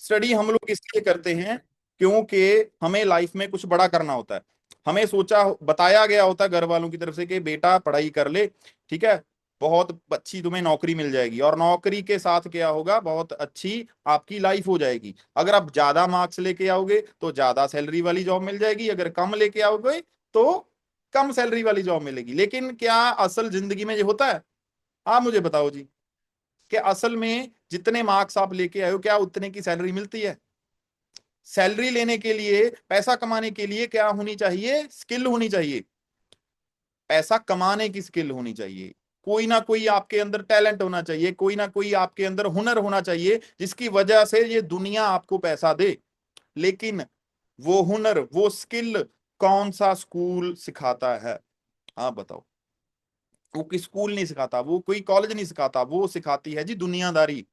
Study हम लोग इसलिए करते हैं क्योंकि हमें लाइफ में कुछ बड़ा करना होता है। हमें सोचा बताया गया होता है घर वालों की तरफ से कि बेटा पढ़ाई कर ले, ठीक है, बहुत अच्छी तुम्हें नौकरी मिल जाएगी, और नौकरी के साथ क्या होगा, बहुत अच्छी आपकी लाइफ हो जाएगी। अगर आप ज्यादा मार्क्स लेके आओगे तो ज्यादा सैलरी वाली जॉब मिल जाएगी, अगर कम लेके आओगे तो कम सैलरी वाली जॉब मिलेगी। लेकिन क्या असल जिंदगी में ये होता है? आप मुझे बताओ जी, कि असल में जितने मार्क्स आप लेके आए हो क्या उतने की सैलरी मिलती है? सैलरी लेने के लिए, पैसा कमाने के लिए क्या होनी चाहिए? स्किल होनी चाहिए। पैसा कमाने की स्किल होनी चाहिए। कोई ना कोई आपके अंदर टैलेंट होना चाहिए, कोई ना कोई आपके अंदर हुनर होना चाहिए जिसकी वजह से ये दुनिया आपको पैसा दे। लेकिन वो हुनर, वो स्किल कौन सा स्कूल सिखाता है? आप बताओ। वो कोई स्कूल नहीं सिखाता, वो कोई कॉलेज नहीं सिखाता, वो सिखाती है जी दुनियादारी।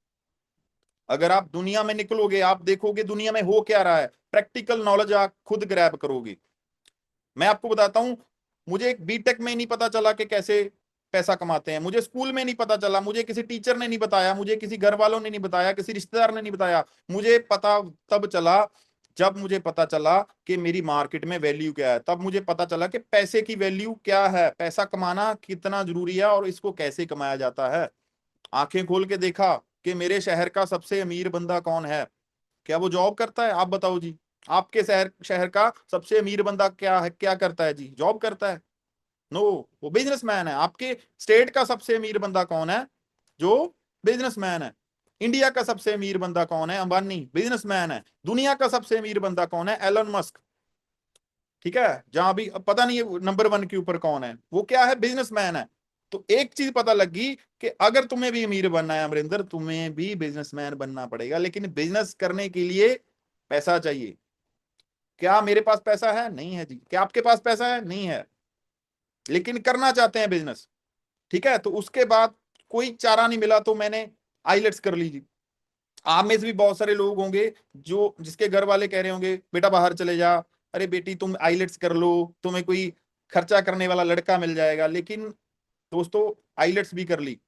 अगर आप दुनिया में निकलोगे, आप देखोगे दुनिया में हो क्या रहा है, प्रैक्टिकल नॉलेज आप खुद ग्रैब करोगे। मैं आपको बताता हूं, मुझे एक बीटेक में नहीं पता चला कि कैसे पैसा कमाते हैं, मुझे स्कूल में नहीं पता चला, मुझे किसी टीचर ने नहीं बताया, मुझे किसी घर वालों ने नहीं बताया, किसी रिश्तेदार ने नहीं बताया। मुझे पता तब चला जब मुझे पता चला कि मेरी मार्केट में वैल्यू क्या है। तब मुझे पता चला कि पैसे की वैल्यू क्या है, पैसा कमाना कितना जरूरी है और इसको कैसे कमाया जाता है। आंखें खोल के देखा कि मेरे शहर का सबसे अमीर बंदा कौन है। क्या वो जॉब करता है? आप बताओ जी। आपके शहर शहर का सबसे अमीर बंदा क्या है, क्या करता है जी? जॉब करता है? नो, वो बिजनेसमैन है। आपके स्टेट का सबसे अमीर बंदा कौन है? जो बिजनेसमैन है। इंडिया का सबसे अमीर बंदा कौन है? अंबानी, बिजनेसमैन है। दुनिया का सबसे अमीर बंदा कौन है? Elon Musk. ठीक है, जहां भी पता नहीं है नंबर वन के ऊपर कौन है, वो क्या है? बिजनेसमैन है। तो एक चीज पता लगी कि अगर तुम्हें भी अमीर बनना है अमरिंदर, तुम्हें भी बिजनेसमैन बनना पड़ेगा, लेकिन बिजनेस करने के लिए पैसा चाहिए। क्या मेरे पास पैसा है? नहीं है जी। क्या आपके पास पैसा है? नहीं है। लेकिन करना चाहते हैं बिजनेस, ठीक है। तो उसके बाद कोई चारा नहीं मिला तो मैंने आईलेट्स कर ली जी। आप में से भी बहुत सारे लोग होंगे जो जिसके घर वाले कह रहे होंगे बेटा बाहर चले जा, अरे बेटी तुम आईलेट्स कर लो, तुम्हें कोई खर्चा करने वाला लड़का मिल जाएगा। लेकिन दोस्तों, आईलेट्स भी कर ली।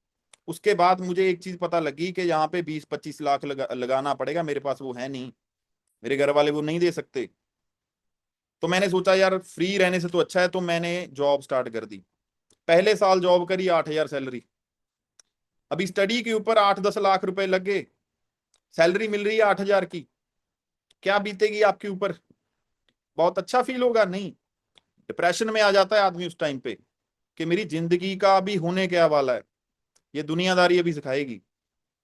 उसके बाद मुझे एक चीज पता लगी कि यहाँ पे 20-25 लाख लगाना पड़ेगा, मेरे पास वो है नहीं, मेरे घर वाले वो नहीं दे सकते। तो मैंने सोचा यार फ्री रहने से तो अच्छा है, तो मैंने जॉब स्टार्ट कर दी। पहले साल जॉब करी, 8,000 सैलरी। अभी स्टडी के ऊपर 8-10 लाख रुपए लग गए, सैलरी मिल रही है 8,000 की। क्या बीतेगी आपके ऊपर? बहुत अच्छा फील होगा? नहीं, डिप्रेशन में आ जाता है आदमी उस टाइम पे कि मेरी जिंदगी का अभी होने क्या वाला है, ये दुनियादारी अभी सिखाएगी।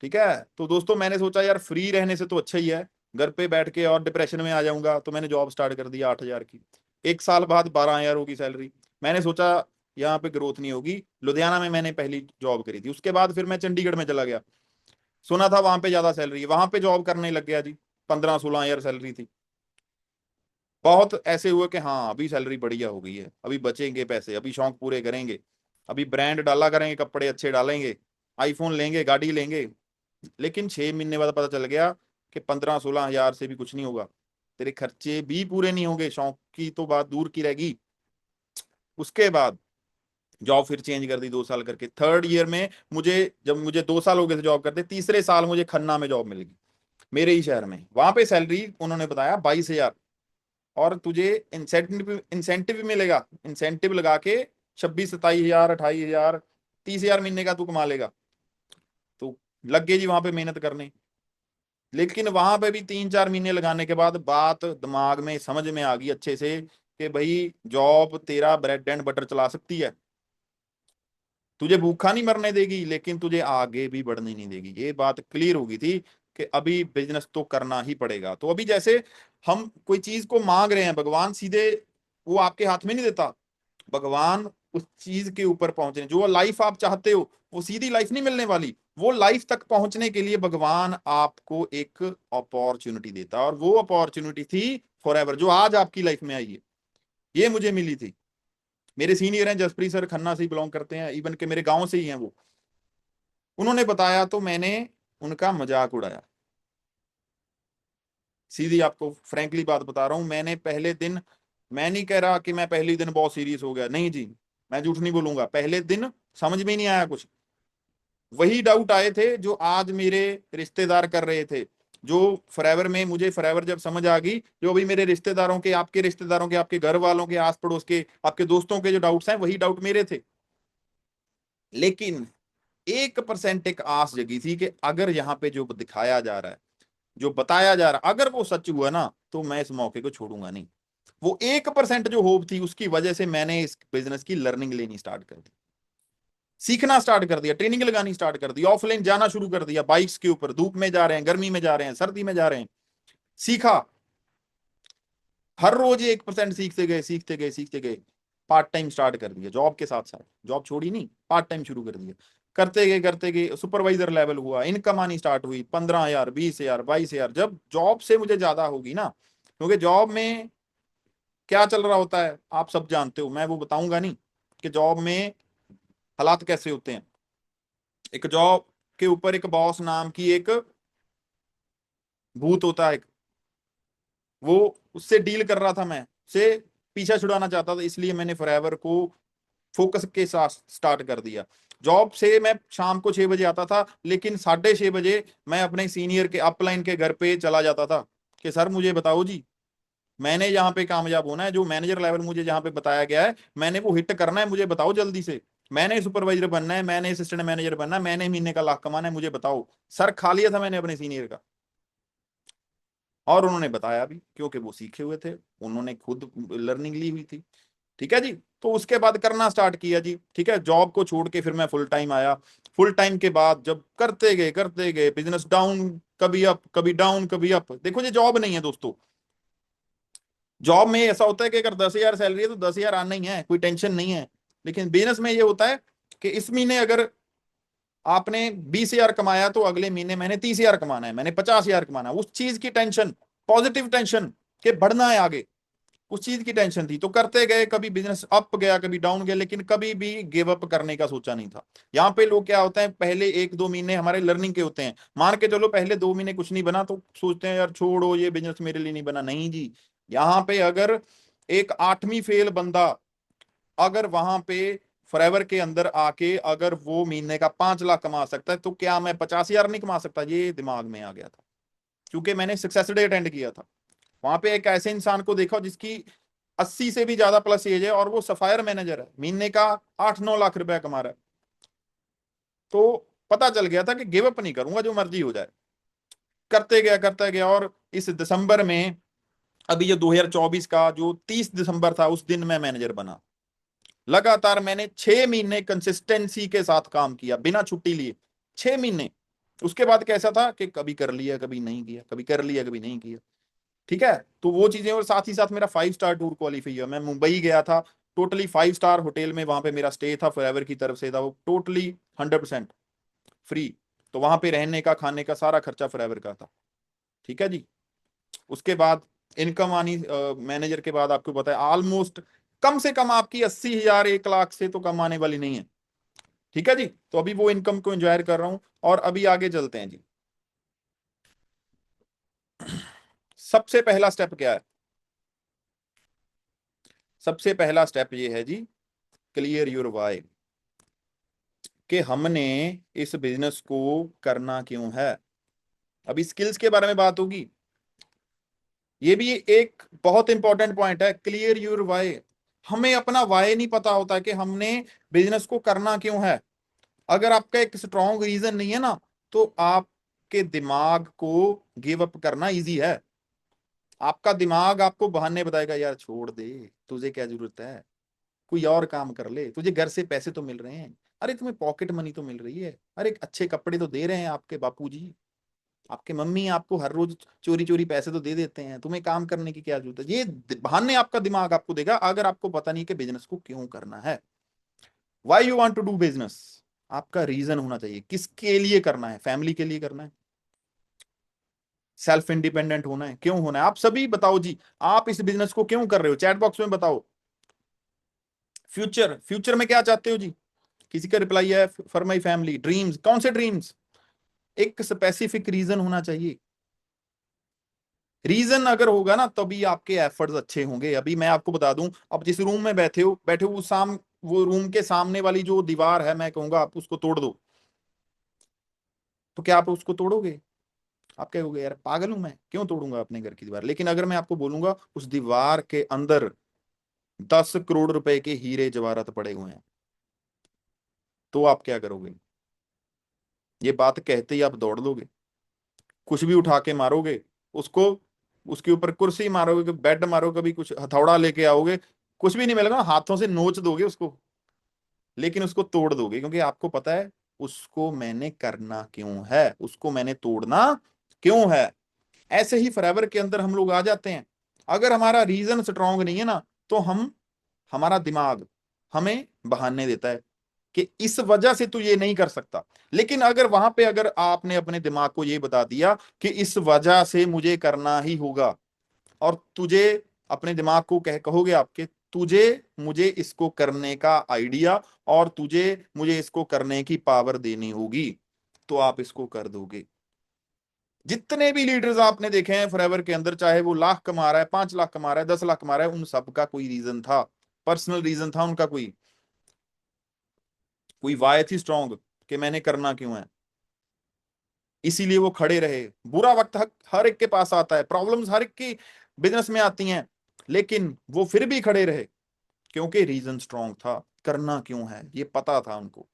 ठीक है। तो दोस्तों, मैंने सोचा यार फ्री रहने से तो अच्छा ही है, घर पे बैठ के और डिप्रेशन में आ जाऊंगा, तो मैंने जॉब स्टार्ट कर दी 8,000 की। एक साल बाद 12,000 होगी सैलरी। मैंने सोचा यहाँ पे ग्रोथ नहीं होगी। लुधियाना में मैंने पहली जॉब करी थी, उसके बाद फिर मैं चंडीगढ़ में चला गया। सुना था वहां पे ज्यादा सैलरी है, वहां पे जॉब करने लग गया जी। 15-16,000 सैलरी थी। बहुत ऐसे हुए कि हाँ अभी सैलरी बढ़िया हो गई है, अभी बचेंगे पैसे, अभी शौक पूरे करेंगे, अभी ब्रांड डाला करेंगे, कपड़े अच्छे डालेंगे, आईफोन लेंगे, गाड़ी लेंगे। लेकिन 6 महीने बाद पता चल गया कि 15-16 हजार से भी कुछ नहीं होगा, तेरे खर्चे भी पूरे नहीं होंगे, शौक की तो बात दूर की रहेगी। उसके बाद जॉब फिर चेंज कर दी 2 साल करके। थर्ड ईयर में मुझे, जब मुझे 2 साल हो गए थे जॉब करते, तीसरे साल मुझे खन्ना में जॉब मिल गई, मेरे ही शहर में। वहां पे सैलरी उन्होंने बताया 22,000, और तुझे इंसेंटिव इंसेंटिव भी मिलेगा, इंसेंटिव लगा के 26-27 हजार, 28 हजार, 30,000 महीने का तू कमा लेगा। तो लग गए जी वहां पे मेहनत करने। लेकिन वहां पे भी 3-4 महीने लगाने के बाद बात दिमाग में समझ में आ गई अच्छे से कि भाई जॉब तेरा ब्रेड एंड बटर चला सकती है, तुझे भूखा नहीं मरने देगी, लेकिन तुझे आगे भी बढ़ने नहीं देगी। ये बात क्लियर हो गई थी कि अभी बिजनेस तो करना ही पड़ेगा। तो अभी जैसे हम कोई चीज को मांग रहे हैं, भगवान सीधे वो आपके हाथ में नहीं देता। भगवान उस चीज के ऊपर पहुंचने, जो लाइफ आप चाहते हो, वो सीधी लाइफ नहीं मिलने वाली। वो लाइफ तक पहुंचने के लिए भगवान आपको एक अपॉर्चुनिटी देता है, और वो अपॉर्चुनिटी थी फॉर एवर, जो आज आपकी लाइफ में आई है। ये मुझे मिली थी। मेरे सीनियर हैं जसप्रीत सर, खन्ना से ही बिलोंग करते हैं, इवन के मेरे गांव से ही हैं वो। उन्होंने बताया तो मैंने उनका मजाक उड़ाया। सीधी आपको फ्रैंकली बात बता रहा हूं, मैंने पहले दिन, मैं नहीं कह रहा कि मैं पहले दिन बहुत सीरियस हो गया, नहीं जी, मैं झूठ नहीं बोलूंगा। पहले दिन समझ में नहीं आया कुछ, वही डाउट आए थे जो आज मेरे रिश्तेदार कर रहे थे। जो फॉरएवर में मुझे फॉरएवर जब समझ आ गई, जो अभी मेरे रिश्तेदारों के, आपके रिश्तेदारों के, आपके घर वालों के, आस पड़ोस के, आपके दोस्तों के जो डाउट्स हैं वही डाउट मेरे थे। लेकिन 1% एक आस जगी थी कि अगर यहाँ पे जो दिखाया जा रहा है, जो बताया जा रहा है, अगर वो सच हुआ ना तो मैं इस मौके को छोड़ूंगा नहीं। वो 1% जो होप थी उसकी वजह से मैंने इस बिजनेस की लर्निंग लेनी स्टार्ट कर दी, सीखना स्टार्ट कर दिया, ट्रेनिंग लगानी स्टार्ट कर दी, ऑफलाइन जाना शुरू कर दिया, बाइक्स के ऊपर, धूप में जा रहे हैं, गर्मी में जा रहे हैं, सर्दी में जा रहे हैं, सीखा। हर रोज 1% सीखते गए, सीखते गए, सीखते गए। पार्ट टाइम स्टार्ट कर दिया, जॉब के साथ साथ, जॉब छोड़ी नहीं, पार्ट टाइम शुरू कर दिया। करते गए, करते गए, सुपरवाइजर लेवल हुआ, इनकम आनी स्टार्ट हुई, 15,000, 20,000, 22,000। जब जॉब से मुझे ज्यादा होगी ना, क्योंकि जॉब में क्या चल रहा होता है आप सब जानते हो, मैं वो बताऊंगा नहीं कि जॉब में हालात कैसे होते हैं। एक जॉब के ऊपर एक बॉस नाम की एक भूत होता है, वो उससे डील कर रहा था मैं, से पीछा छुड़ाना चाहता था, इसलिए मैंने फॉरएवर को फोकस के साथ स्टार्ट कर दिया। जॉब से मैं शाम को 6 बजे आता था, लेकिन 6:30 बजे मैं अपने सीनियर के अपलाइन के घर पे चला जाता था कि सर मुझे बताओ जी, मैंने यहाँ पे कामयाब होना है, जो मैनेजर लेवल मुझे जहाँ पे बताया गया है मैंने वो हिट करना है, मुझे बताओ जल्दी से। मैंने सुपरवाइजर बनना है, मैंने असिस्टेंट मैनेजर बनना है, मैंने महीने का लाख कमाना है, मुझे बताओ। सर खा लिया था मैंने अपने सीनियर का, और उन्होंने बताया भी क्योंकि वो सीखे हुए थे, उन्होंने खुद लर्निंग ली हुई थी। ठीक है जी। तो उसके बाद करना स्टार्ट किया जी। ठीक है, जॉब को छोड़ के फिर मैं फुल टाइम आया। फुल टाइम के बाद जब करते गए बिजनेस डाउन, कभी अप कभी डाउन कभी अप। देखो ये जॉब नहीं है दोस्तों, जॉब में ऐसा होता है कि अगर 10,000 सैलरी है तो 10,000 आना ही है, कोई टेंशन नहीं है। लेकिन बिजनेस में ये होता है कि इस महीने अगर आपने 20,000 कमाया तो अगले महीने मैंने 30,000 कमाना है, मैंने 50,000 कमाना है। उस चीज की टेंशन, पॉजिटिव टेंशन के बढ़ना है आगे, उस चीज की टेंशन थी। तो करते गए, कभी बिजनेस अप गया कभी डाउन गया, लेकिन कभी भी गिव अप करने का सोचा नहीं था। यहाँ पे लोग क्या होता है, पहले 1-2 महीने हमारे लर्निंग के होते हैं, मान के चलो पहले 2 महीने कुछ नहीं बना तो सोचते हैं यार छोड़ो ये बिजनेस मेरे लिए नहीं बना। नहीं जी, यहाँ पे अगर एक 8वीं फेल बंदा अगर वहां पे फॉरएवर के अंदर आके अगर वो महीने का 5 लाख कमा सकता है, तो क्या मैं 50,000 नहीं कमा सकता? ये दिमाग में आ गया था, क्योंकि मैंने सक्सेस डे अटेंड किया था। वहां पे एक ऐसे इंसान को देखा जिसकी 80 से भी ज्यादा प्लस एज है, और वो सफायर मैनेजर है, महीने का 8-9 लाख रुपया कमा रहा है। तो पता चल गया था कि गिव अप नहीं करूंगा, जो मर्जी हो जाए। करते गया, और इस दिसंबर में, अभी ये 2024 का जो 30 दिसंबर था, उस दिन मैं मैनेजर बना। लगातार मैंने 6 महीने कंसिस्टेंसी के साथ काम किया, बिना छुट्टी लिए, 6 महीने। उसके बाद कैसा था कि कभी कर लिया कभी नहीं किया, कभी कर लिया कभी नहीं किया। ठीक है, तो वो चीजें, और साथ ही साथ मेरा 5 स्टार टूर क्वालिफाई हुआ। मैं मुंबई गया था, टोटली 5 स्टार होटल में, वहां पे मेरा स्टे था, फॉरएवर की तरफ से था, वो टोटली 100% फ्री। तो वहां पे रहने का खाने का सारा खर्चा फॉरएवर का था। ठीक है जी। उसके बाद इनकम आनी, मैनेजर के बाद आपको पता है ऑलमोस्ट कम से कम आपकी 80,000 1 लाख से तो कम आने वाली नहीं है। ठीक है जी। तो अभी वो इनकम को एंजॉय कर रहा हूं, और अभी आगे चलते हैं जी। सबसे पहला स्टेप क्या है? सबसे पहला स्टेप ये है जी, क्लियर योर वाई, कि हमने इस बिजनेस को करना क्यों है। अभी स्किल्स के बारे में बात होगी, ये भी एक बहुत इंपॉर्टेंट पॉइंट है, क्लियर योर वाई। हमें अपना वाई नहीं पता होता कि हमने बिजनेस को करना क्यों है। अगर आपका एक स्ट्रॉन्ग रीजन नहीं है ना, तो आपके दिमाग को गिव अप करना इजी है। आपका दिमाग आपको बहाने बताएगा, यार छोड़ दे, तुझे क्या जरूरत है, कोई और काम कर ले, तुझे घर से पैसे तो मिल रहे हैं, अरे तुम्हें पॉकेट मनी तो मिल रही है, अरे अच्छे कपड़े तो दे रहे हैं आपके बापूजी, आपके मम्मी आपको हर रोज चोरी चोरी पैसे तो दे देते हैं, तुम्हें काम करने की क्या जरूरत है। ये बहाने आपका दिमाग आपको देगा, अगर आपको पता नहीं कि बिजनेस को क्यों करना है। Why you want to do business, आपका रीजन होना चाहिए, किसके लिए करना है। फैमिली के लिए करना है, सेल्फ इंडिपेंडेंट होना है, क्यों होना है? आप सभी बताओ जी, आप इस बिजनेस को क्यों कर रहे हो? चैट बॉक्स में बताओ। फ्यूचर, फ्यूचर में क्या चाहते हो जी? किसी का रिप्लाई है, फॉर माई फैमिली। ड्रीम्स, कौन से ड्रीम्स? एक स्पेसिफिक रीजन होना चाहिए। रीजन अगर होगा ना तभी आपके एफर्ट्स अच्छे होंगे। अभी मैं आपको बता दूं, अब जिस रूम में बैठे हो वो रूम के सामने वाली जो दीवार है, मैं कहूंगा आप उसको तोड़ दो, तो क्या आप उसको तोड़ोगे? आप कहोगे यार पागल हूं मैं, क्यों तोड़ूंगा अपने घर की दीवार। लेकिन अगर मैं आपको बोलूंगा उस दीवार के अंदर 10 करोड़ रुपए के हीरे जवाहरात पड़े हुए हैं, तो आप क्या करोगे? ये बात कहते ही आप दौड़ लोगे, कुछ भी उठा के मारोगे उसको, उसके ऊपर कुर्सी मारोगे, बेड मारोगे, कभी कुछ हथौड़ा लेके आओगे, कुछ भी नहीं मिलेगा, हाथों से नोच दोगे उसको, लेकिन उसको तोड़ दोगे, क्योंकि आपको पता है उसको मैंने करना क्यों है, उसको मैंने तोड़ना क्यों है। ऐसे ही फॉरएवर के अंदर हम लोग आ जाते हैं। अगर हमारा रीजन स्ट्रांग नहीं है ना, तो हम, हमारा दिमाग हमें बहाने देता है कि इस वजह से तू ये नहीं कर सकता। लेकिन अगर वहां पे अगर आपने अपने दिमाग को ये बता दिया कि इस वजह से मुझे करना ही होगा, और तुझे, अपने दिमाग को कहोगे आपके, तुझे मुझे इसको करने का आइडिया और तुझे मुझे इसको करने की पावर देनी होगी, तो आप इसको कर दोगे। जितने भी लीडर्स आपने देखे हैं फॉरएवर के अंदर, चाहे वो लाख कमा रहा है, 5 लाख कमा रहा है, 10 लाख कमा रहा है, उन सबका कोई रीजन था, पर्सनल रीजन था उनका, कोई कोई वाय थी स्ट्रांग कि मैंने करना क्यों है। इसीलिए वो खड़े रहे। बुरा वक्त हर एक के पास आता है, प्रॉब्लम्स हर एक की बिजनेस में आती हैं, लेकिन वो फिर भी खड़े रहे, क्योंकि रीजन स्ट्रांग था, करना क्यों है ये पता था उनको।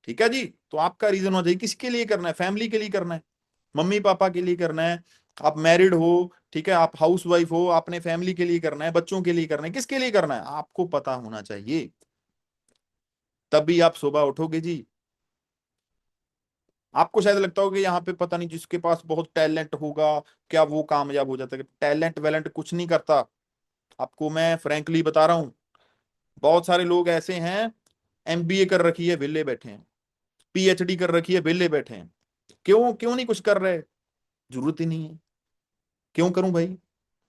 ठीक है जी। तो आपका रीजन हो जाए, किसके लिए करना है? फैमिली के लिए करना है, मम्मी पापा के लिए करना है, आप मैरिड हो, ठीक है, आप हाउस वाइफ हो, आपने फैमिली के लिए करना है, बच्चों के लिए करना है, किसके लिए करना है आपको पता होना चाहिए। तभी आप सुबह उठोगे जी। आपको शायद लगता होगा कि यहाँ पे पता नहीं जिसके पास बहुत टैलेंट होगा क्या वो कामयाब हो जाता है। टैलेंट वैलेंट कुछ नहीं करता, आपको मैं फ्रैंकली बता रहा हूँ। बहुत सारे लोग ऐसे हैं, एमबीए कर रखी है विले बैठे हैं, पीएचडी कर रखी है विले बैठे हैं। क्यों क्यों नहीं कुछ कर रहे? जरूरत ही नहीं है। क्यों करूं भाई,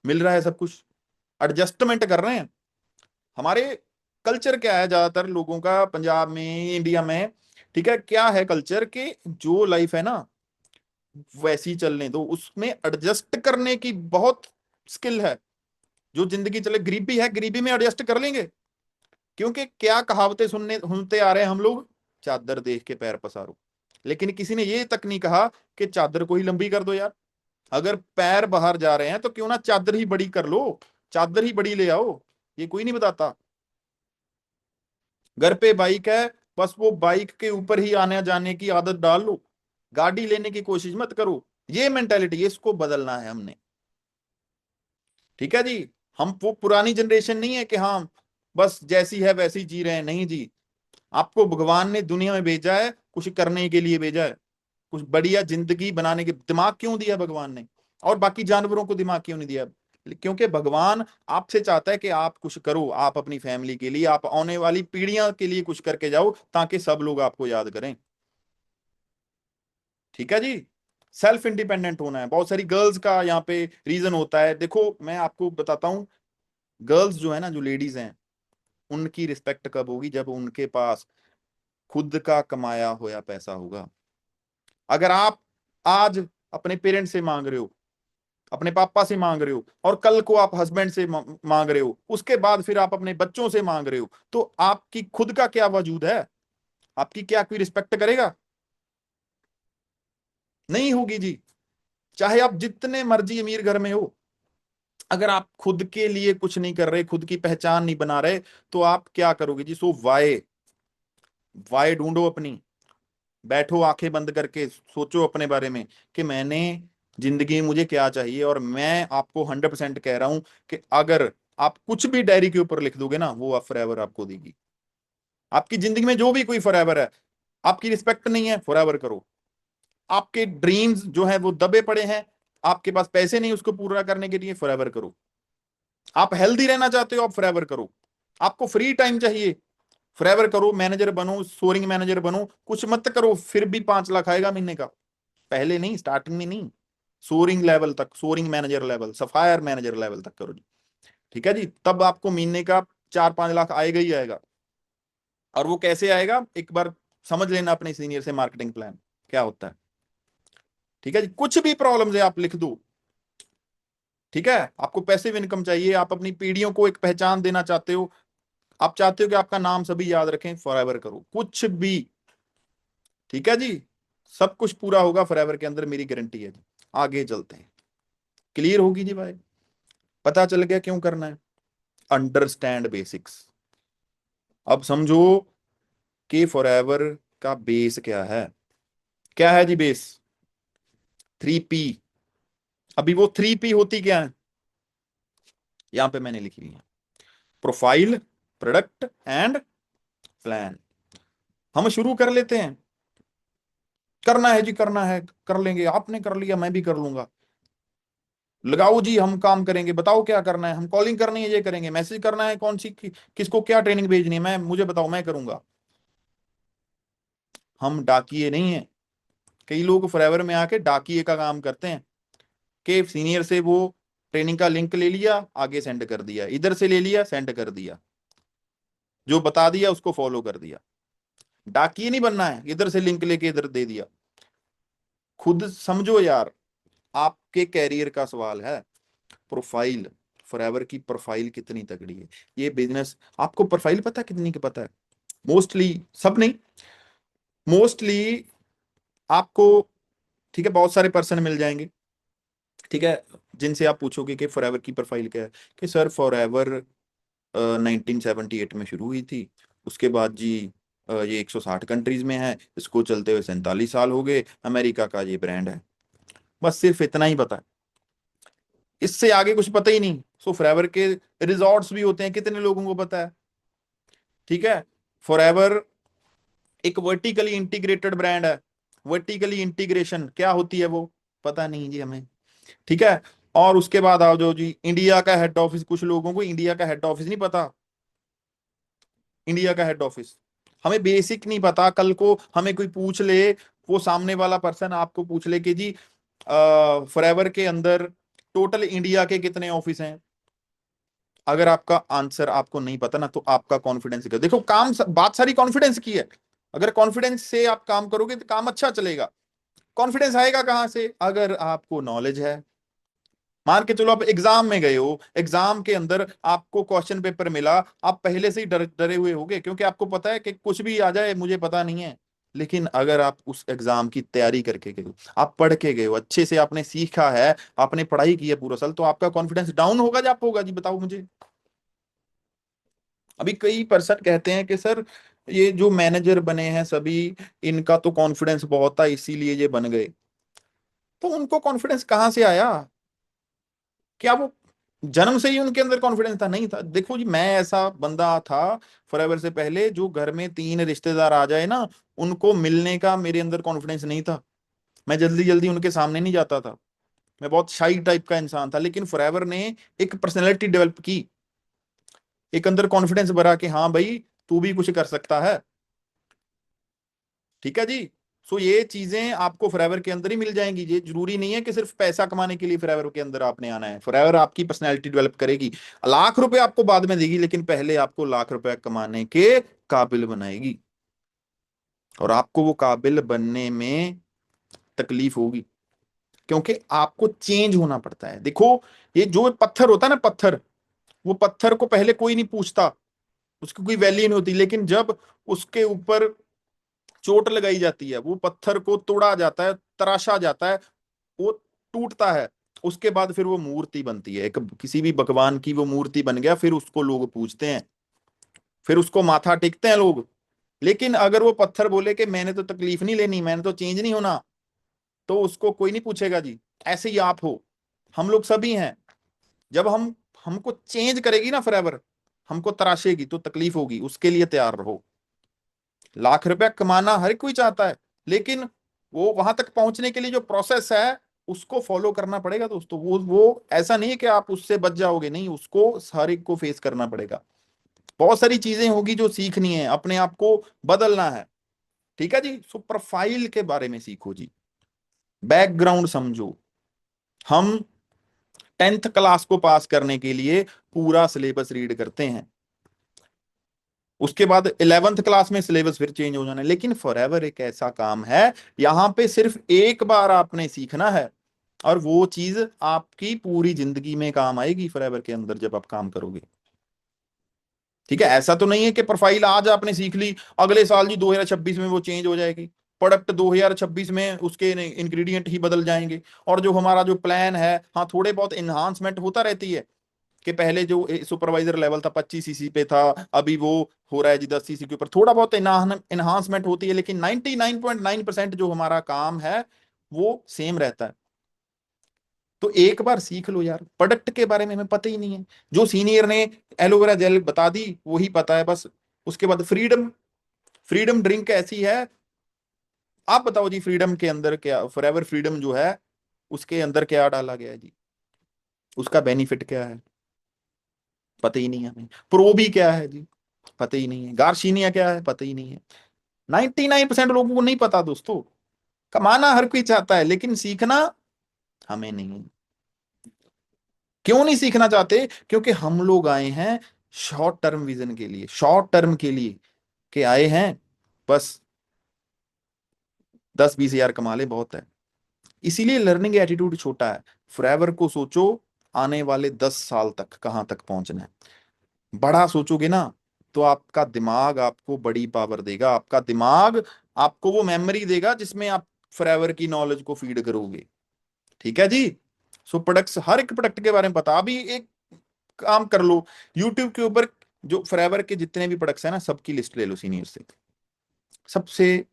मिल रहा है सब कुछ, एडजस्टमेंट कर रहे हैं। हमारे कल्चर क्या है ज्यादातर लोगों का पंजाब में, इंडिया में, ठीक है, क्या है कल्चर कि जो लाइफ है ना वैसी चलने दो, उसमें एडजस्ट करने की बहुत स्किल है। जो जिंदगी चले, गरीबी है, गरीबी में एडजस्ट कर लेंगे। क्योंकि क्या कहावतें सुनने सुनते आ रहे हैं हम लोग, चादर देख के पैर पसारो। लेकिन किसी ने ये तक नहीं कहा कि चादर को ही लंबी कर दो यार। अगर पैर बाहर जा रहे हैं तो क्यों ना चादर ही बड़ी कर लो, चादर ही बड़ी ले आओ। ये कोई नहीं बताता। घर पे बाइक है, बस वो बाइक के ऊपर ही आने जाने की आदत डाल लो, गाड़ी लेने की कोशिश मत करो। ये मेंटेलिटी, इसको बदलना है हमने। ठीक है जी। हम वो पुरानी जनरेशन नहीं है कि हाँ बस जैसी है वैसी जी रहे हैं, नहीं जी। आपको भगवान ने दुनिया में भेजा है, कुछ करने के लिए भेजा है, कुछ बढ़िया जिंदगी बनाने के। दिमाग क्यों दिया भगवान ने, और बाकी जानवरों को दिमाग क्यों नहीं दिया? क्योंकि भगवान आपसे चाहता है कि आप कुछ करो, आप अपनी फैमिली के लिए, आप आने वाली पीढ़ियां के लिए कुछ करके जाओ, ताकि सब लोग आपको याद करें। ठीक है जी। सेल्फ इंडिपेंडेंट होना है। बहुत सारी गर्ल्स का यहाँ पे रीजन होता है, देखो मैं आपको बताता हूँ। गर्ल्स जो है ना, जो लेडीज हैं, उनकी रिस्पेक्ट कब होगी? जब उनके पास खुद का कमाया हुआ पैसा होगा। अगर आप आज अपने पेरेंट्स से मांग रहे हो, अपने पापा से मांग रहे हो, और कल को आप हस्बैंड से मांग रहे हो, उसके बाद फिर आप अपने बच्चों से मांग रहे हो, तो आपकी खुद का क्या वजूद है? आपकी क्या कोई रिस्पेक्ट करेगा? नहीं होगी जी। चाहे आप जितने मर्जी अमीर घर में हो, अगर आप खुद के लिए कुछ नहीं कर रहे, खुद की पहचान नहीं बना रहे, तो आप क्या करोगे जी? सो वाई, वाई ढूंढो अपनी। बैठो आंखें बंद करके, सोचो अपने बारे में कि मैंने, जिंदगी में मुझे क्या चाहिए। और मैं आपको 100% कह रहा हूं कि अगर आप कुछ भी डायरी के ऊपर लिख दोगे ना, वो आप फॉरएवर आपको देगी। आपकी जिंदगी में जो भी कोई फॉरएवर है, आपकी रिस्पेक्ट नहीं है, फॉरएवर करो। आपके ड्रीम्स जो है वो दबे पड़े हैं, आपके पास पैसे नहीं उसको पूरा करने के लिए, फॉरएवर करो। आप हेल्दी रहना चाहते हो, आप फॉरएवर करो। आपको फ्री टाइम चाहिए, फॉरएवर करो। मैनेजर बनो, सोरिंग मैनेजर बनो, कुछ मत करो, फिर भी 5 लाख आएगा महीने का। पहले नहीं, स्टार्टिंग में नहीं, सोरिंग लेवल तक, soaring manager level, sapphire manager level तक करो जी। ठीक है जी। तब आपको महीने का 4-5 लाख आएगा ही आएगा। और वो कैसे आएगा, एक बार समझ लेना अपने सीनियर से मार्केटिंग प्लान क्या होता है। ठीक है जी। कुछ भी प्रॉब्लम है आप लिख दो। ठीक है। आपको पैसिव इनकम चाहिए, आप अपनी पीढ़ियों को एक पहचान देना चाहते हो, आप चाहते हो कि आपका नाम सभी याद रखें, फॉरएवर करो कुछ भी। ठीक है जी। सब कुछ पूरा होगा फॉरएवर के अंदर, मेरी गारंटी है जी। आगे चलते हैं। क्लियर होगी जी भाई? पता चल गया क्यों करना है? Understand basics. अब समझो कि फॉरएवर का बेस क्या है। क्या है जी बेस? 3P। अभी वो 3P होती क्या है? यहां पे मैंने लिखी हुई है, प्रोफाइल, प्रोडक्ट एंड प्लान। हम शुरू कर लेते हैं। करना है जी, करना है, कर लेंगे। आपने कर लिया, मैं भी कर लूंगा। लगाओ जी, हम काम करेंगे। बताओ क्या करना है? हम कॉलिंग करनी है, ये करेंगे। मैसेज करना है, कौन सी किसको क्या ट्रेनिंग भेजनी है, मैं मुझे बताओ, मैं करूंगा। हम डाकिए नहीं है। कई लोग फॉरएवर में आके डाकिए का काम करते हैं कि सीनियर से वो ट्रेनिंग का लिंक ले लिया, आगे सेंड कर दिया, इधर से ले लिया, सेंड कर दिया, जो बता दिया उसको फॉलो कर दिया। डाकिए नहीं बनना है, इधर से लिंक लेके इधर दे दिया। खुद समझो यार, आपके कैरियर का सवाल है। प्रोफाइल, फॉरएवर की प्रोफाइल कितनी तगड़ी है। ये बिजनेस, आपको प्रोफाइल पता है कितनी की पता है? मोस्टली, सब नहीं, मोस्टली आपको, ठीक है, बहुत सारे पर्सन मिल जाएंगे, ठीक है, जिनसे आप पूछोगे कि फॉरएवर की प्रोफाइल क्या है, कि सर फॉरएवर 1978 में शुरू हुई थी, उसके बाद जी ये 160 कंट्रीज में है, इसको चलते हुए 47 साल हो गए, अमेरिका का ये ब्रांड है। बस सिर्फ इतना ही पता है, इससे आगे कुछ पता ही नहीं। सो फॉरएवर के रिजॉर्ट्स भी होते हैं, कितने लोगों को पता है? ठीक है, फॉरएवर एक वर्टिकली इंटीग्रेटेड ब्रांड है। वर्टिकली इंटीग्रेशन क्या होती है वो पता नहीं जी हमें, ठीक है। और उसके बाद आओ जो जी इंडिया का हेड ऑफिस, कुछ लोगों को इंडिया का हेड ऑफिस नहीं पता। इंडिया का हेड ऑफिस हमें बेसिक नहीं पता। कल को हमें कोई पूछ ले, वो सामने वाला पर्सन आपको पूछ ले कि जी फॉरएवर के अंदर टोटल इंडिया के कितने ऑफिस हैं, अगर आपका आंसर आपको नहीं पता ना, तो आपका कॉन्फिडेंस कर देखो। बात सारी कॉन्फिडेंस की है। अगर कॉन्फिडेंस से आप काम करोगे तो काम अच्छा चलेगा। कॉन्फिडेंस आएगा कहां से? अगर आपको नॉलेज है। मान के चलो आप एग्जाम में गए हो, एग्जाम के अंदर आपको क्वेश्चन पेपर मिला, आप पहले से ही डरे हुए होगे, क्योंकि आपको पता है कि कुछ भी आ जाए मुझे पता नहीं है। लेकिन अगर आप उस एग्जाम की तैयारी करके गए हो, आप पढ़ के गए हो, अच्छे से आपने सीखा है, आपने पढ़ाई की है पूरा साल, तो आपका कॉन्फिडेंस डाउन होगा या अप होगा जी? बताओ मुझे। अभी कई पर्सन कहते हैं कि सर ये जो मैनेजर बने हैं सभी, इनका तो कॉन्फिडेंस बहुत था इसीलिए ये बन गए। तो उनको कॉन्फिडेंस कहाँ से आया? क्या वो जन्म से ही उनके अंदर कॉन्फिडेंस था? नहीं था। देखो जी, मैं ऐसा बंदा था फॉरएवर से पहले, जो घर में 3 रिश्तेदार आ जाए ना, उनको मिलने का मेरे अंदर कॉन्फिडेंस नहीं था। मैं जल्दी जल्दी उनके सामने नहीं जाता था। मैं बहुत शाई टाइप का इंसान था। लेकिन फॉरएवर ने एक पर्सनैलिटी डेवलप की, एक अंदर कॉन्फिडेंस भरा कि हाँ भाई, तू भी कुछ कर सकता है। ठीक है जी। सो ये चीजें आपको फॉरएवर के अंदर ही मिल जाएंगी। ये जरूरी नहीं है कि सिर्फ पैसा कमाने के लिए फॉरएवर के अंदर आपने आना है। फॉरएवर आपकी पर्सनैलिटी डेवलप करेगी, लाख रुपए आपको बाद में देगी, लेकिन पहले आपको लाख रुपए कमाने के काबिल बनाएगी। और आपको वो काबिल बनने में तकलीफ होगी, क्योंकि आपको चेंज होना पड़ता है। देखो, ये जो पत्थर होता है ना, पत्थर, वो पत्थर को पहले कोई नहीं पूछता, उसकी कोई वैल्यू नहीं होती। लेकिन जब उसके ऊपर चोट लगाई जाती है, वो पत्थर को तोड़ा जाता है, तराशा जाता है, वो टूटता है, उसके बाद फिर वो मूर्ति बनती है। एक किसी भी भगवान की वो मूर्ति बन गया, फिर उसको लोग पूजते हैं, फिर उसको माथा टेकते हैं लोग। लेकिन अगर वो पत्थर बोले कि मैंने तो तकलीफ नहीं लेनी, मैंने तो चेंज नहीं होना, तो उसको कोई नहीं पूछेगा जी। ऐसे ही आप हो, हम लोग सभी हैं। जब हमको चेंज करेगी ना फॉरएवर, हमको तराशेगी, तो तकलीफ होगी, उसके लिए तैयार रहो। लाख रुपया कमाना हर कोई चाहता है, लेकिन वो वहां तक पहुंचने के लिए जो प्रोसेस है, उसको फॉलो करना पड़ेगा दोस्तों। वो ऐसा नहीं है कि आप उससे बच जाओगे, नहीं, उसको हर एक को फेस करना पड़ेगा। बहुत सारी चीजें होगी जो सीखनी है, अपने आप को बदलना है। ठीक है जी। सो प्रोफाइल के बारे में सीखो जी, बैकग्राउंड समझो। हम 10th क्लास को पास करने के लिए पूरा सिलेबस रीड करते हैं, उसके बाद 11th क्लास में सिलेबस फिर चेंज हो जाना है। लेकिन फॉरएवर एक ऐसा काम है, यहां पे सिर्फ एक बार आपने सीखना है, और वो चीज आपकी पूरी जिंदगी में काम आएगी फॉरएवर के अंदर जब आप काम करोगे। ठीक है, ऐसा तो नहीं है कि प्रोफाइल आज आपने सीख ली, अगले साल जी 2026 में वो चेंज हो जाएगी। प्रोडक्ट 2026 में उसके इंग्रेडिएंट ही बदल जाएंगे। और जो हमारा जो प्लान है, हाँ थोड़े बहुत इन्हांसमेंट होता रहती है, कि पहले जो सुपरवाइजर लेवल था 25 सीसी पे था, अभी वो हो रहा है जी 10 सीसी के ऊपर, थोड़ा बहुत इन्हांसमेंट होती है, लेकिन 99.9% जो हमारा काम है वो सेम रहता है। तो एक बार सीख लो यार, प्रोडक्ट के बारे में हमें पता ही नहीं है, जो सीनियर ने एलोवेरा जेल बता दी वही पता है बस। उसके बाद फ्रीडम, फ्रीडम ड्रिंक ऐसी है, आप बताओ जी फ्रीडम के अंदर क्या, फॉरएवर फ्रीडम जो है उसके अंदर क्या डाला गया है जी, उसका बेनिफिट क्या है, पता ही नहीं है हमें। प्रोबी क्या है जी, पता ही नहीं है। गार्शीनिया क्या है, पता ही नहीं है। 99% लोगों को नहीं पता दोस्तों। कमाना हर कोई चाहता है, लेकिन सीखना हमें नहीं है। क्यों नहीं सीखना चाहते? क्योंकि हम लोग आए हैं शॉर्ट टर्म विजन के लिए, शॉर्ट टर्म के लिए के आए हैं, बस 10-20 हजार कमा ले बहुत है। इसीलिए लर्निंग एटीट्यूड छोटा है। फॉरएवर को सोचो, आने वाले 10 साल तक कहां तक पहुंचना है। बड़ा सोचोगे ना तो आपका दिमाग आपको बड़ी पावर देगा, आपका दिमाग आपको वो मेमोरी देगा जिसमें आप फॉरएवर की नॉलेज को फीड करोगे। ठीक है जी। सो प्रोडक्ट्स, हर एक प्रोडक्ट के बारे में पता। अभी एक काम कर लो, यूट्यूब के ऊपर जो फॉरएवर के जितने भी प्रोडक्ट्स हैं ना, सबकी लिस्ट ले लो सीनियर से, सबसे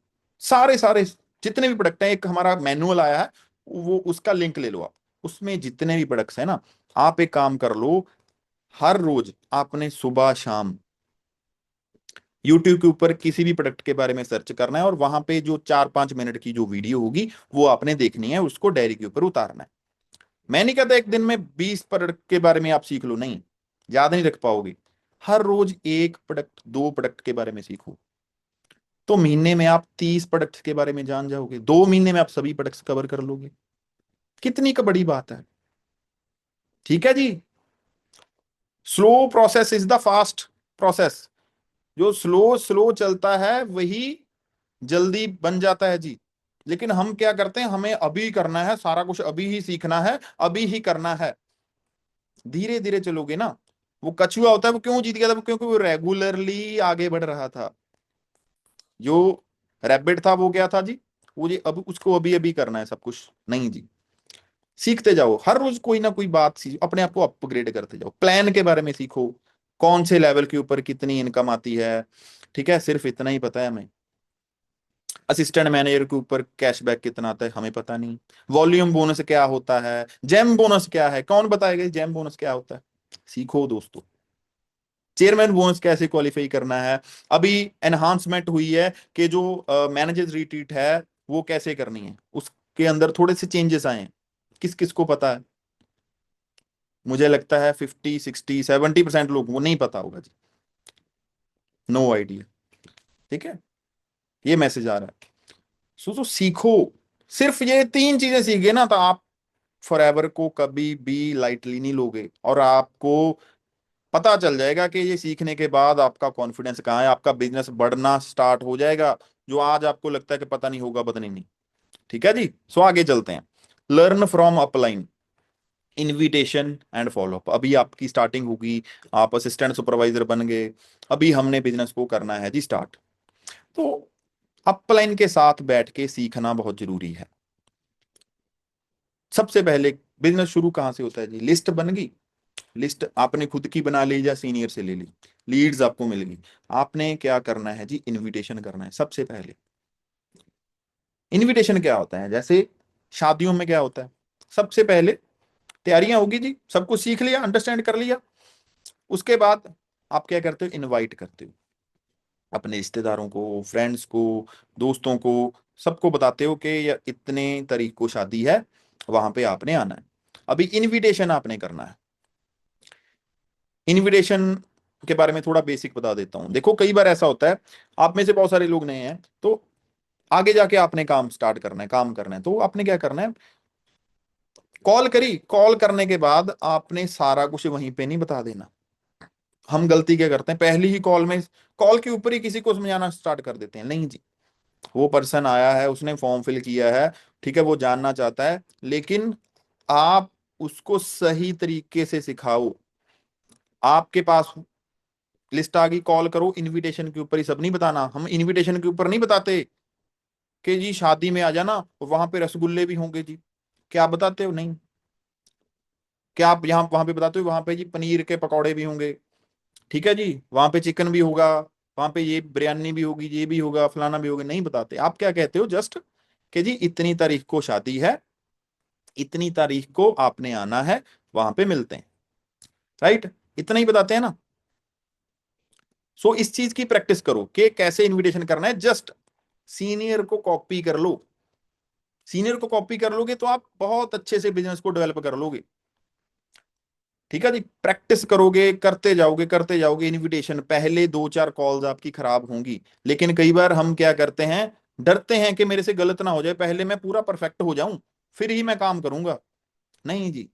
सारे सारे जितने भी प्रोडक्ट हैं, एक हमारा मैनुअल आया है, वो उसका लिंक ले लो आप। उसमें जितने भी प्रोडक्ट्स हैं ना, आप एक काम कर लो, हर रोज आपने सुबह शाम यूट्यूब के ऊपर किसी भी प्रोडक्ट के बारे में सर्च करना है, और वहां पे जो 4-5 मिनट की जो वीडियो होगी वो आपने देखनी है, उसको डायरी के ऊपर उतारना है। मैं नहीं कहता एक दिन में 20 प्रोडक्ट के बारे में आप सीख लो, नहीं, याद नहीं रख पाओगे। हर रोज एक प्रोडक्ट, 2 प्रोडक्ट के बारे में सीखो, तो महीने में आप 30 प्रोडक्ट्स के बारे में जान जाओगे। 2 महीने में आप सभी प्रोडक्ट्स कवर कर लोगे। कितनी का बड़ी बात है। ठीक है जी। Slow process is the fast process. जो स्लो स्लो चलता है वही जल्दी बन जाता है जी। लेकिन हम क्या करते हैं, हमें अभी करना है, सारा कुछ अभी ही सीखना है, अभी ही करना है। धीरे धीरे चलोगे ना। वो कछुआ होता है, वो क्यों जीत गया था? क्योंकि वो रेगुलरली आगे बढ़ रहा था। जो रैबिट था वो क्या था जी, वो जी अब उसको अभी अभी करना है सब कुछ, नहीं जी। सीखते जाओ, हर रोज कोई ना कोई बात सीखो, अपने आप को अपग्रेड करते जाओ। प्लान के बारे में सीखो, कौन से लेवल के ऊपर कितनी इनकम आती है। ठीक है, सिर्फ इतना ही पता है हमें। असिस्टेंट मैनेजर के ऊपर कैशबैक कितना आता है हमें पता नहीं। वॉल्यूम बोनस क्या होता है, जेम बोनस क्या है, कौन बताएगा जेम बोनस क्या होता है? सीखो दोस्तों। चेयरमैन बोनस कैसे क्वालिफाई करना है। अभी एनहांसमेंट हुई है कि जो मैनेजर्स रिट्रीट है वो कैसे करनी है, उसके अंदर थोड़े से चेंजेस आए हैं। किस किस को पता है? मुझे लगता है 50-60-70% लोग वो नहीं पता होगा जी। No idea. ठीक है, ये मैसेज आ रहा है। तो सीखो। सिर्फ ये 3 चीजें सीख गए ना तो आप फॉरएवर को कभी भी लाइटली नहीं लोगे, और आपको पता चल जाएगा कि ये सीखने के बाद आपका कॉन्फिडेंस कहाँ है, आपका बिजनेस बढ़ना स्टार्ट हो जाएगा। जो आज आपको लगता है कि पता नहीं होगा, पता नहीं। ठीक है जी। सो आगे चलते हैं। Learn from upline, invitation and follow up. अभी आपकी स्टार्टिंग होगी, आप असिस्टेंट सुपरवाइजर बन गए, अभी हमने बिजनेस को करना है जी स्टार्ट। तो अपलाइन के साथ बैठ के सीखना बहुत जरूरी है। सबसे पहले बिजनेस शुरू कहां से होता है जी? लिस्ट बन गई, लिस्ट आपने खुद की बना ली या सीनियर से ले ली, लीड्स आपको मिल गई, आपने क्या करना है जी? इनविटेशन करना है सबसे पहले। इनविटेशन क्या होता है? जैसे शादियों में क्या होता है, सबसे पहले तैयारियां होगी जी, सब कुछ सीख लिया, अंडरस्टैंड कर लिया, उसके बाद आप क्या करते हो? इनवाइट करते हो अपने रिश्तेदारों को, फ्रेंड्स को, दोस्तों को, सबको बताते हो कि ये इतने तारीख को शादी है, वहां पे आपने आना है। अभी इनविटेशन आपने करना है। इनविटेशन के बारे में थोड़ा बेसिक बता देता हूं। देखो कई बार ऐसा होता है, आप में से बहुत सारे लोग नए हैं, तो आगे जाके आपने काम स्टार्ट करना है, काम करना है, तो आपने क्या करना है? कॉल करी, कॉल करने के बाद आपने सारा कुछ वहीं पे नहीं बता देना। हम गलती क्या करते हैं, पहली ही कॉल में, कॉल के ऊपर ही किसी को समझाना स्टार्ट कर देते हैं। नहीं जी, वो पर्सन आया है, उसने फॉर्म फिल किया है, ठीक है, वो जानना चाहता है, लेकिन आप उसको सही तरीके से सिखाओ। आपके पास लिस्ट आ गई, कॉल करो, इनविटेशन के ऊपर ही सब नहीं बताना। हम इनविटेशन के ऊपर नहीं बताते, कि जी शादी में आ जाना, वहां पे रसगुल्ले भी होंगे जी, क्या आप बताते हो? नहीं। क्या आप यहाँ वहां पे बताते हो वहां पे जी पनीर के पकौड़े भी होंगे, ठीक है जी, वहां पे चिकन भी होगा, वहां पे ये बिरयानी भी होगी, ये भी होगा, फलाना भी होगा? नहीं बताते। आप क्या कहते हो? जस्ट कि जी इतनी तारीख को शादी है, इतनी तारीख को आपने आना है, वहां पे मिलते हैं, राइट? इतना ही बताते हैं ना। सो इस चीज की प्रैक्टिस करो कि कैसे इनविटेशन करना है। जस्ट सीनियर को कॉपी कर लो, सीनियर को कॉपी कर लोगे तो आप बहुत अच्छे से बिजनेस को डेवलप कर लोगे। ठीक है जी, प्रैक्टिस करोगे, करते जाओगे इनविटेशन, पहले दो चार कॉल्स आपकी खराब होंगी, लेकिन कई बार हम क्या करते हैं, डरते हैं कि मेरे से गलत ना हो जाए, पहले मैं पूरा परफेक्ट हो जाऊं फिर ही मैं काम करूंगा। नहीं जी,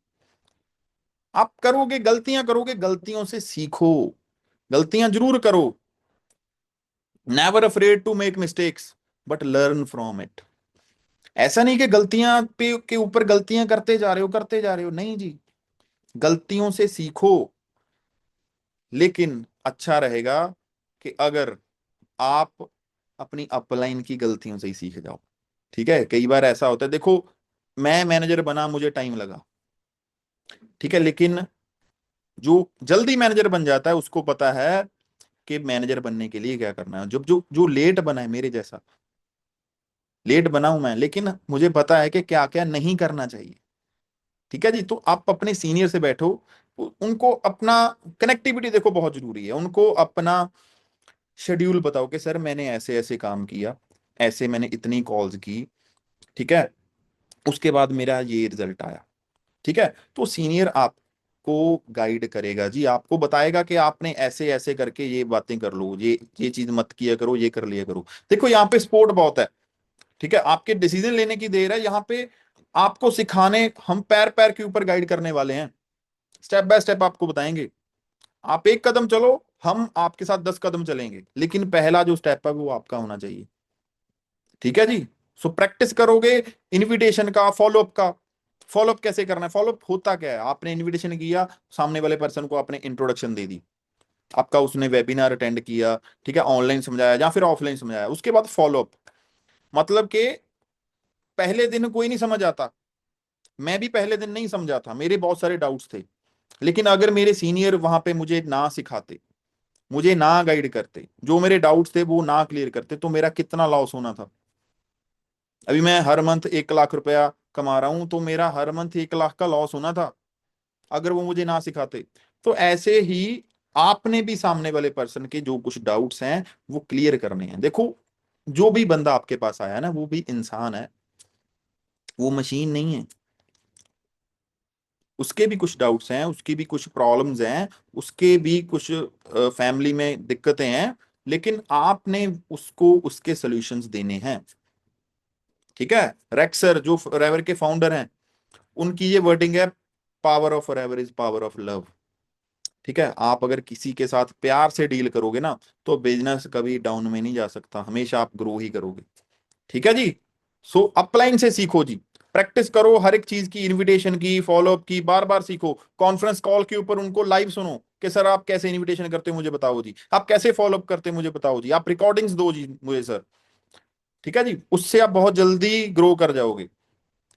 आप करोगे, गलतियां करोगे, गलतियों से सीखो, गलतियां जरूर करो। Never afraid to make mistakes but learn from it. ऐसा नहीं कि गलतियां पे के ऊपर गलतियां करते जा रहे हो, नहीं जी, गलतियों से सीखो। लेकिन अच्छा रहेगा कि अगर आप अपनी अपलाइन की गलतियों से ही सीख जाओ। ठीक है, कई बार ऐसा होता है, देखो मैं मैनेजर बना, मुझे टाइम लगा, ठीक है, लेकिन जो जल्दी मैनेजर बन जाता है उसको पता है कि मैनेजर बनने के लिए क्या करना है। जब जो जो लेट बना है, मेरे जैसा लेट बना हूं मैं, लेकिन मुझे पता है कि क्या क्या नहीं करना चाहिए। ठीक है जी, तो आप अपने सीनियर से बैठो, उनको अपना कनेक्टिविटी देखो बहुत जरूरी है, उनको अपना शेड्यूल बताओ कि सर मैंने ऐसे ऐसे काम किया, ऐसे मैंने इतनी कॉल्स की, ठीक है, उसके बाद मेरा ये रिजल्ट आया। ठीक है, तो सीनियर आपको गाइड करेगा जी, आपको बताएगा कि आपने ऐसे ऐसे करके ये बातें कर लो, ये चीज मत किया करो, ये कर लिया करो। देखो यहाँ पे सपोर्ट बहुत है, ठीक है, आपके डिसीजन लेने की देर है यहाँ पे, आपको सिखाने, हम पैर पैर के ऊपर गाइड करने वाले हैं, स्टेप बाय स्टेप आपको बताएंगे। आप एक कदम चलो, हम आपके साथ 10 कदम चलेंगे, लेकिन पहला जो स्टेप है वो आपका होना चाहिए। ठीक है जी, सो प्रैक्टिस करोगे इनविटेशन का, फॉलोअप का। फॉलोअप कैसे करना है? फॉलोअप होता क्या है, आपने इनविटेशन किया, सामने वाले पर्सन को आपने इंट्रोडक्शन दे दी, आपका उसने वेबिनार अटेंड किया, ठीक है, ऑनलाइन समझाया या फिर ऑफलाइन समझाया, उसके बाद फॉलोअप, मतलब कि पहले दिन कोई नहीं समझ आता, मैं भी पहले दिन नहीं समझा था, मेरे बहुत सारे डाउट्स थे, लेकिन अगर मेरे सीनियर वहां पे मुझे ना सिखाते, मुझे ना गाइड करते, जो मेरे डाउट्स थे वो ना क्लियर करते, तो मेरा कितना लॉस होना था। अभी मैं हर मंथ 1 लाख रुपया कमा रहा हूं, तो मेरा हर मंथ 1 लाख का लॉस होना था अगर वो मुझे ना सिखाते। तो ऐसे ही आपने भी सामने वाले पर्सन के जो कुछ डाउट्स हैं वो क्लियर करने हैं। देखो जो भी बंदा आपके पास आया है ना, वो भी इंसान है, वो मशीन नहीं है, उसके भी कुछ डाउट्स हैं, उसकी भी कुछ प्रॉब्लम्स हैं, उसके भी कुछ फैमिली में दिक्कतें हैं, लेकिन आपने उसको उसके सॉल्यूशंस देने हैं। ठीक है, रेक्सर जो फॉरएवर के फाउंडर हैं, उनकी ये वर्डिंग है, power of forever is power of love. ठीक है, आप अगर किसी के साथ प्यार से डील करोगे ना, तो बिजनेस कभी डाउन में नहीं जा सकता, हमेशा आप ग्रो ही करोगे। ठीक है जी, सो अपलाइन से सीखो जी, प्रैक्टिस करो हर एक चीज की, इनविटेशन की, फॉलोअप की, बार बार सीखो, कॉन्फ्रेंस कॉल के ऊपर उनको लाइव सुनो कि सर आप कैसे इनविटेशन करते हो मुझे बताओ जी, आप कैसे फॉलोअप करते हो मुझे बताओ जी, आप रिकॉर्डिंग्स दो जी मुझे सर। ठीक है जी, उससे आप बहुत जल्दी ग्रो कर जाओगे।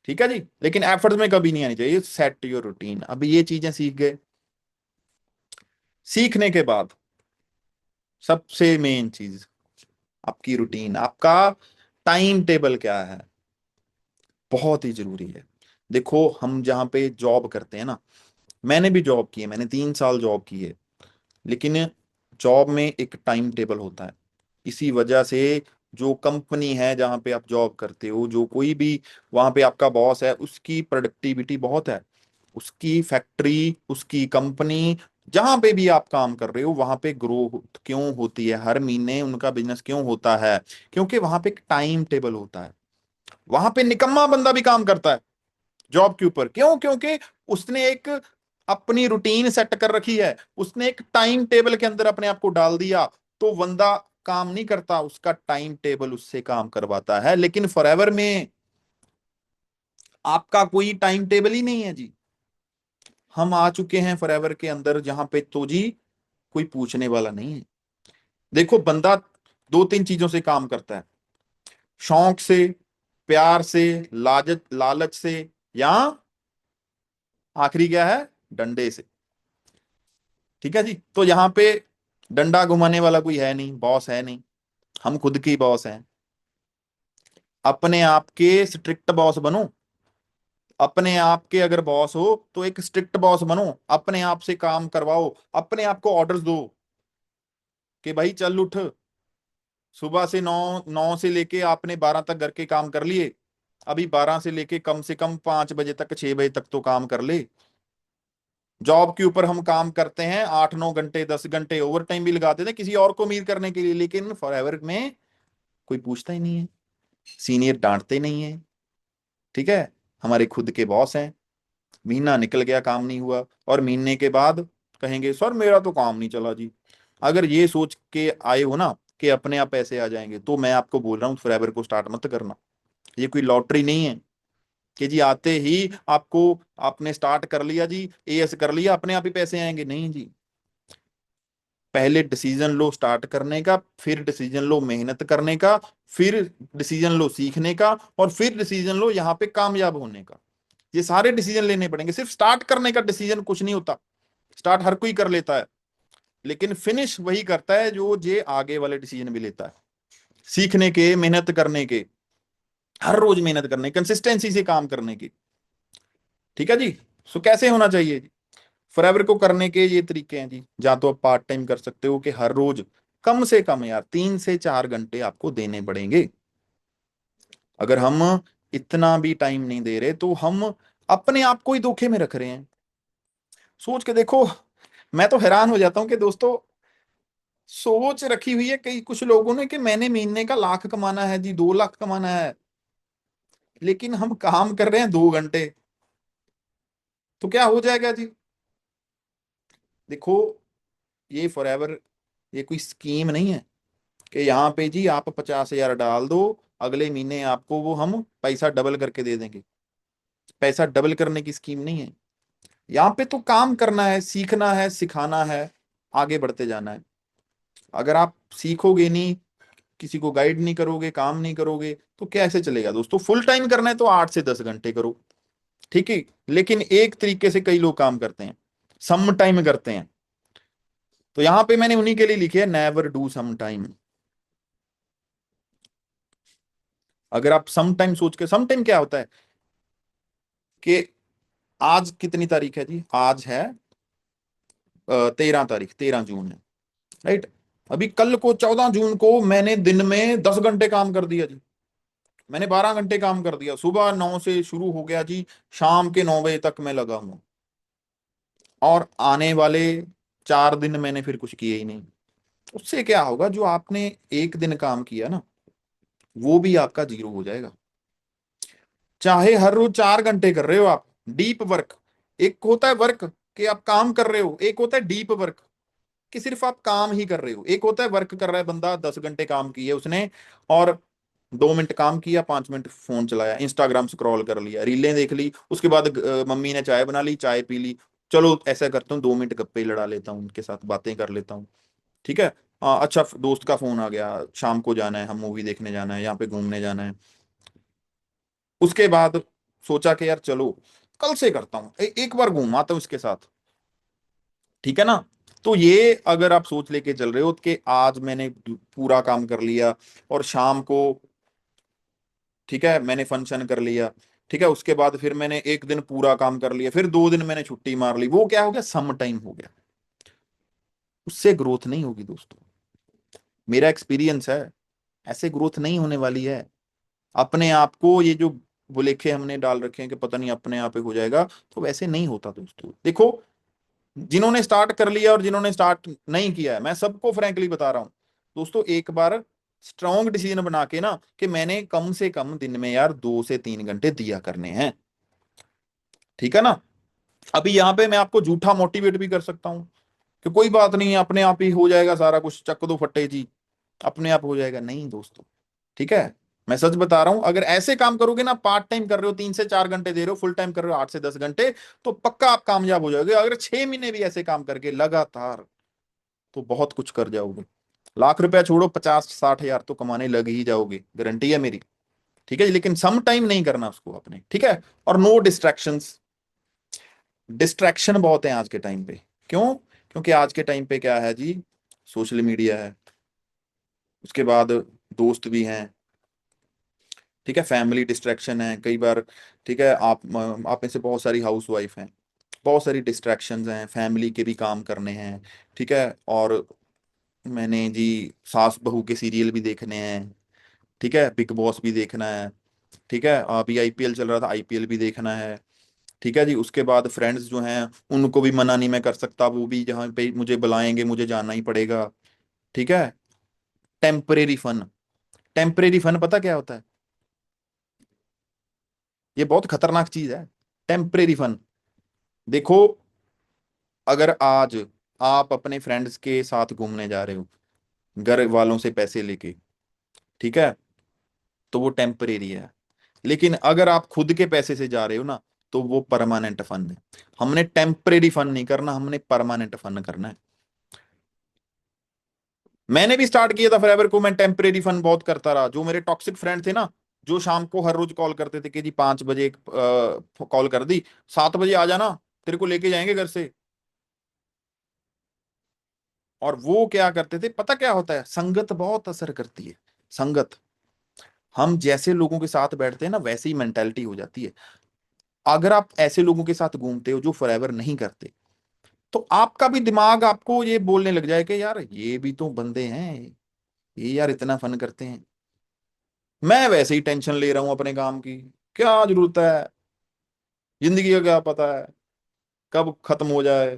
ठीक है जी, लेकिन एफर्ट्स में कभी नहीं आनी चाहिए, सेट योर रूटीन। अभी ये चीजें सीख गए, सीखने के बाद सबसे मेन चीज आपकी रूटीन, आपका टाइम टेबल क्या है, बहुत ही जरूरी है। देखो हम जहाँ पे जॉब करते हैं ना, मैंने भी जॉब की है, मैंने 3 साल जॉब की है, लेकिन जॉब में एक टाइम टेबल होता है। इसी वजह से जो कंपनी है जहाँ पे आप जॉब करते हो, जो कोई भी वहाँ पे आपका बॉस है, उसकी प्रोडक्टिविटी बहुत है, उसकी फैक्ट्री, उसकी कंपनी, जहां पे भी आप काम कर रहे हो वहां पे ग्रोथ क्यों होती है, हर महीने उनका बिजनेस क्यों होता है? क्योंकि वहां पे एक टाइम टेबल होता है। वहां पे निकम्मा बंदा भी काम करता है जॉब के ऊपर, क्यों? क्योंकि उसने एक अपनी रूटीन सेट कर रखी है, उसने एक टाइम टेबल के अंदर अपने आप को डाल दिया, तो बंदा काम नहीं करता, उसका टाइम टेबल उससे काम करवाता है। लेकिन फॉरएवर में आपका कोई टाइम टेबल ही नहीं है जी, हम आ चुके हैं फॉरएवर के अंदर जहां पे तो जी कोई पूछने वाला नहीं है। देखो बंदा दो तीन चीजों से काम करता है, शौक से, प्यार से, लालच लालच से, या आखिरी क्या है, डंडे से। ठीक है जी। तो यहाँ पे डंडा घुमाने वाला कोई है नहीं, बॉस है नहीं, हम खुद की बॉस हैं। अपने आप के स्ट्रिक्ट बॉस बनो। अपने आप के अगर बॉस हो तो एक स्ट्रिक्ट बॉस बनो, अपने आप से काम करवाओ, अपने आप को ऑर्डर्स दो कि भाई चल उठ, सुबह से 9 से लेके आपने 12 तक घर के काम कर लिए, अभी 12 से लेके कम से कम 5 बजे तक, 6 बजे तक तो काम कर ले। जॉब के ऊपर हम काम करते हैं 8-9 घंटे, 10 घंटे ओवर टाइम भी लगा देते हैं किसी और को अमीर करने के लिए, लेकिन फॉरएवर में कोई पूछता ही नहीं है, सीनियर डांटते नहीं है। ठीक है, हमारे खुद के बॉस हैं। महीना निकल गया, काम नहीं हुआ, और महीने के बाद कहेंगे सर मेरा तो काम नहीं चला जी। अगर ये सोच के आए हो ना कि अपने आप पैसे आ जाएंगे, तो मैं आपको बोल रहा हूँ फॉरएवर को स्टार्ट मत करना। ये कोई लॉटरी नहीं है कि जी आते ही आपको, आपने स्टार्ट कर लिया जी, एएस कर लिया, अपने आप ही पैसे आएंगे, नहीं जी। पहले डिसीजन लो स्टार्ट करने का, फिर डिसीजन लो मेहनत करने का, फिर डिसीजन लो सीखने का, और फिर डिसीजन लो यहाँ पे कामयाब होने का। ये सारे डिसीजन लेने पड़ेंगे। सिर्फ स्टार्ट करने का डिसीजन कुछ नहीं होता, स्टार्ट हर कोई कर लेता है, लेकिन फिनिश वही करता है जो ये आगे वाले डिसीजन भी लेता है, सीखने के, मेहनत करने के, हर रोज मेहनत करने, कंसिस्टेंसी से काम करने की। ठीक है जी। सो कैसे होना चाहिए जी, फॉरएवर को करने के ये तरीके हैं जी। या तो आप पार्ट टाइम कर सकते हो कि हर रोज कम से कम यार 3 से 4 घंटे आपको देने पड़ेंगे। अगर हम इतना भी टाइम नहीं दे रहे तो हम अपने आप को ही धोखे में रख रहे हैं। सोच के देखो, मैं तो हैरान हो जाता हूं कि दोस्तों, सोच रखी हुई है कई कुछ लोगों ने कि मैंने महीने का 1 लाख कमाना है जी, 2 लाख कमाना है, लेकिन हम काम कर रहे हैं 2 घंटे, तो क्या हो जाएगा जी। देखो, ये फॉरएवर, ये कोई स्कीम नहीं है कि यहाँ पे जी आप 50,000 डाल दो, अगले महीने आपको वो हम पैसा डबल करके दे देंगे। पैसा डबल करने की स्कीम नहीं है। यहाँ पे तो काम करना है, सीखना है, सिखाना है, आगे बढ़ते जाना है। अगर आप सीखोगे नहीं, किसी को गाइड नहीं करोगे, काम नहीं करोगे, तो कैसे चलेगा दोस्तों। फुल टाइम करना है तो 8 से 10 घंटे करो, ठीक है। लेकिन एक तरीके से कई लोग काम करते हैं, सम टाइम करते हैं। तो यहां पे मैंने उन्हीं के लिए लिखे है, नेवर डू सम टाइम। अगर आप सम टाइम सोच के, सम टाइम क्या होता है कि आज कितनी तारीख है जी, आज है 13 तारीख, 13 जून है, राइट। अभी कल को 14 जून को मैंने दिन में 10 घंटे काम कर दिया जी, मैंने 12 घंटे काम कर दिया, सुबह 9 से शुरू हो गया जी, शाम के 9 बजे तक मैं लगा हूं, और आने वाले 4 दिन मैंने फिर कुछ किया ही नहीं। उससे क्या होगा, जो आपने एक दिन काम किया ना, वो भी आपका जीरो हो जाएगा। चाहे हर रोज 4 घंटे कर रहे हो आप डीप वर्क, एक होता है वर्क कि आप काम कर रहे हो, एक होता है डीप वर्क कि सिर्फ आप काम ही कर रहे हो। एक होता है वर्क कर रहा है बंदा, 10 घंटे काम किए उसने, और 2 मिनट काम किया, 5 मिनट फोन चलाया, इंस्टाग्राम स्क्रॉल कर लिया, रीलें देख ली, उसके बाद मम्मी ने चाय बना ली, चाय पी ली, चलो ऐसा करता हूँ 2 मिनट गप्पे लड़ा लेता हूँ, उनके साथ बातें कर लेता हूँ। ठीक है। अच्छा दोस्त का फोन आ गया, शाम को जाना है, हम मूवी देखने जाना है, यहाँ पे घूमने जाना है। उसके बाद सोचा कि यार चलो कल से करता हूँ, एक बार घूम आता हूँ इसके साथ। ठीक है ना। तो ये अगर आप सोच लेके चल रहे हो कि आज मैंने पूरा काम कर लिया, और शाम को, ठीक है, मैंने फंक्शन कर लिया, ठीक है, उसके बाद फिर मैंने एक दिन पूरा काम कर लिया, फिर 2 दिन मैंने छुट्टी मार ली, वो क्या हो गया, सम टाइम हो गया। उससे ग्रोथ नहीं होगी दोस्तों, मेरा एक्सपीरियंस है, ऐसे ग्रोथ नहीं होने वाली है। अपने आप को ये जो बुलेखे हमने डाल रखे हैं कि पता नहीं अपने आप ही हो जाएगा, तो वैसे नहीं होता दोस्तों। देखो, जिन्होंने स्टार्ट कर लिया और जिन्होंने स्टार्ट नहीं किया है, मैं सबको फ्रैंकली बता रहा हूं दोस्तों, एक बार स्ट्रॉन्ग डिसीजन बना के ना कि मैंने कम से कम दिन में यार 2 से 3 घंटे दिया करने हैं। ठीक है ना। अभी यहाँ पे मैं आपको झूठा मोटिवेट भी कर सकता हूँ कि कोई बात नहीं, अपने आप ही हो जाएगा सारा कुछ, चक दो फट्टे जी, अपने आप हो जाएगा, नहीं दोस्तों। ठीक है, मैं सच बता रहा हूं, अगर ऐसे काम करोगे ना, पार्ट टाइम कर रहे हो 3 से 4 घंटे दे रहे हो, फुल टाइम कर रहे हो 8 से 10 घंटे, तो पक्का आप कामयाब हो जाओगे। अगर 6 महीने भी ऐसे काम करके लगातार, तो बहुत कुछ कर जाओगे। लाख रुपया छोड़ो, 50-60 हजार तो कमाने लग ही जाओगे, गारंटी है मेरी। ठीक है जी, लेकिन सम टाइम नहीं करना उसको अपने, ठीक है। और नो डिस्ट्रैक्शंस। डिस्ट्रैक्शन बहुत है आज के टाइम पे। क्यों? क्योंकि आज के टाइम पे क्या है जी, सोशल मीडिया है, उसके बाद दोस्त भी हैं, ठीक है, फैमिली डिस्ट्रैक्शन है कई बार। ठीक है, आप में से बहुत सारी हाउस वाइफ हैं, बहुत सारी डिस्ट्रैक्शंस हैं, फैमिली के भी काम करने हैं, ठीक है। और मैंने जी सास बहू के सीरियल भी देखने हैं, ठीक है, बिग बॉस भी देखना है, ठीक है, अभी आईपीएल चल रहा था, आईपीएल भी देखना है, ठीक है जी। उसके बाद फ्रेंड्स जो हैं उनको भी मना नहीं मैं कर सकता, वो भी जहाँ पे मुझे बुलाएंगे मुझे जाना ही पड़ेगा, ठीक है। Temporary fun. टेम्परेरी फन पता क्या होता है? ये बहुत खतरनाक चीज है, टेम्परेरी फन। देखो, अगर आज आप अपने फ्रेंड्स के साथ घूमने जा रहे हो घर वालों से पैसे लेके, ठीक है, तो वो टेम्परेरी है। लेकिन अगर आप खुद के पैसे से जा रहे हो ना, तो वो परमानेंट फन है। हमने टेम्परेरी फन नहीं करना, हमने परमानेंट फन करना है। मैंने भी स्टार्ट किया था फॉरएवर को, मैं टेम्परेरी फन बहुत करता रहा। जो मेरे टॉक्सिक फ्रेंड थे ना, जो शाम को हर रोज कॉल करते थे कि जी 5 बजे कॉल कर दी, 7 बजे आ जाना, तेरे को लेके जाएंगे घर से। और वो क्या करते थे पता क्या होता है, संगत बहुत असर करती है। संगत, हम जैसे लोगों के साथ बैठते हैं ना, वैसे ही मेंटेलिटी हो जाती है। अगर आप ऐसे लोगों के साथ घूमते हो जो फॉरएवर नहीं करते, तो आपका भी दिमाग आपको ये बोलने लग जाए कि यार ये भी तो बंदे हैं, ये यार इतना फन करते हैं, मैं वैसे ही टेंशन ले रहा हूं अपने काम की, क्या जरूरत है, जिंदगी का क्या पता है कब खत्म हो जाए,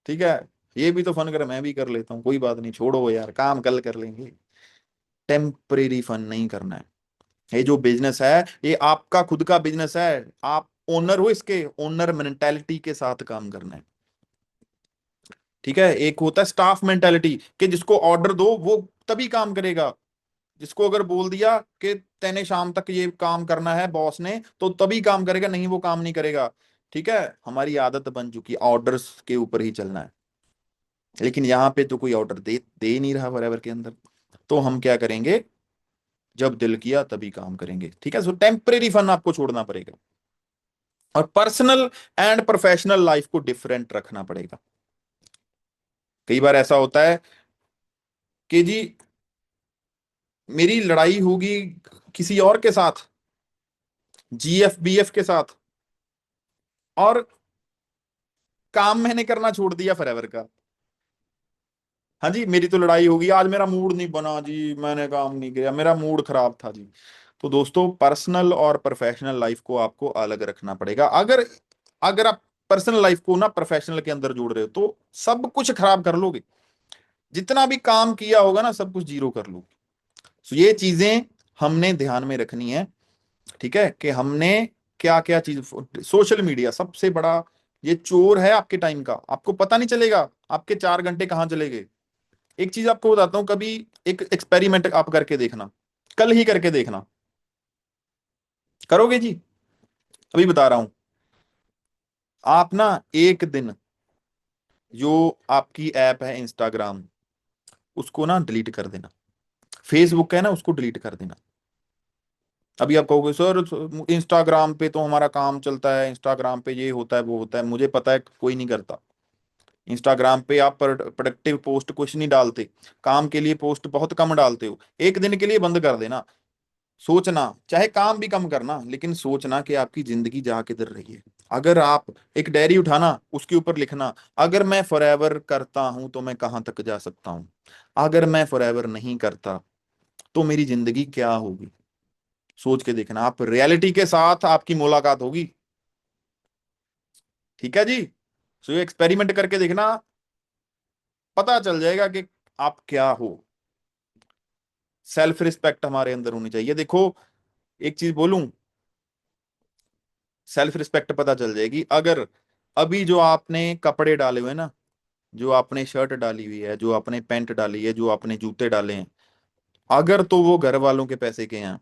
ठीक है, ये भी तो फन कर, मैं भी कर लेता हूँ, कोई बात नहीं, छोड़ो यार, काम कल कर लेंगे। टेम्परेरी फन नहीं करना है। ये जो बिजनेस है, ये आपका खुद का बिजनेस है, आप ओनर हो इसके, ओनर मेंटेलिटी के साथ काम करना है, ठीक है। एक होता है स्टाफ मेंटेलिटी, कि जिसको ऑर्डर दो वो तभी काम करेगा, जिसको अगर बोल दिया कि तेने शाम तक ये काम करना है बॉस ने, तो तभी काम करेगा, नहीं वो काम नहीं करेगा, ठीक है। हमारी आदत बन चुकी है ऑर्डर्स के ऊपर ही चलना है। लेकिन यहाँ पे तो कोई ऑर्डर दे ही नहीं रहा फॉरएवर के अंदर, तो हम क्या करेंगे, जब दिल किया तभी काम करेंगे, ठीक है। सो टेम्परेरी फन आपको छोड़ना पड़ेगा, और पर्सनल एंड प्रोफेशनल लाइफ को डिफरेंट रखना पड़ेगा। कई बार ऐसा होता है कि जी मेरी लड़ाई होगी किसी और के साथ, जीएफ बीएफ के साथ, और काम मैंने करना छोड़ दिया फॉरएवर का। हाँ जी, मेरी तो लड़ाई होगी, आज मेरा मूड नहीं बना जी, मैंने काम नहीं किया, मेरा मूड खराब था जी। तो दोस्तों, पर्सनल और प्रोफेशनल लाइफ को आपको अलग रखना पड़ेगा। अगर अगर आप पर्सनल लाइफ को ना प्रोफेशनल के अंदर जोड़ रहे हो, तो सब कुछ खराब कर लोगे, जितना भी काम किया होगा ना सब कुछ जीरो कर लोगे। तो ये चीजें हमने ध्यान में रखनी है, ठीक है, कि हमने क्या क्या चीज। सोशल मीडिया सबसे बड़ा ये चोर है आपके टाइम का, आपको पता नहीं चलेगा आपके 4 घंटे कहाँ चले गए। एक चीज आपको बताता हूँ, कभी एक एक्सपेरिमेंट आप करके देखना, कल ही करके देखना। करोगे जी? अभी बता रहा हूं। आप ना एक दिन, जो आपकी ऐप है इंस्टाग्राम, उसको ना डिलीट कर देना। फेसबुक है ना, उसको डिलीट कर देना। अभी आप कहोगे सर इंस्टाग्राम पे तो हमारा काम चलता है, इंस्टाग्राम पे ये होता है वो होता है, मुझे पता है कोई नहीं करता। इंस्टाग्राम पे आप प्रोडक्टिव पोस्ट कुछ नहीं डालते, काम के लिए पोस्ट बहुत कम डालते हो, एक दिन के लिए बंद कर देना। सोचना, चाहे काम भी कम करना, लेकिन सोचना कि आपकी जिंदगी जा किधर रही है। अगर आप एक डायरी उठाना, उसके ऊपर लिखना, अगर मैं फॉरएवर करता हूं तो मैं कहां तक जा सकता हूं, अगर मैं फॉरएवर नहीं करता तो मेरी जिंदगी क्या होगी। सोच के देखना, आप रियलिटी के साथ आपकी मुलाकात होगी, ठीक है जी। सो ये एक्सपेरिमेंट करके देखना, पता चल जाएगा कि आप क्या हो। सेल्फ रिस्पेक्ट हमारे अंदर होनी चाहिए। देखो, एक चीज बोलूं, सेल्फ रिस्पेक्ट पता चल जाएगी अगर अभी जो आपने कपड़े डाले हुए हैं ना, जो आपने शर्ट डाली हुई है, जो आपने पैंट डाली है, जो आपने जूते डाले हैं, अगर तो वो घर वालों के पैसे के हैं,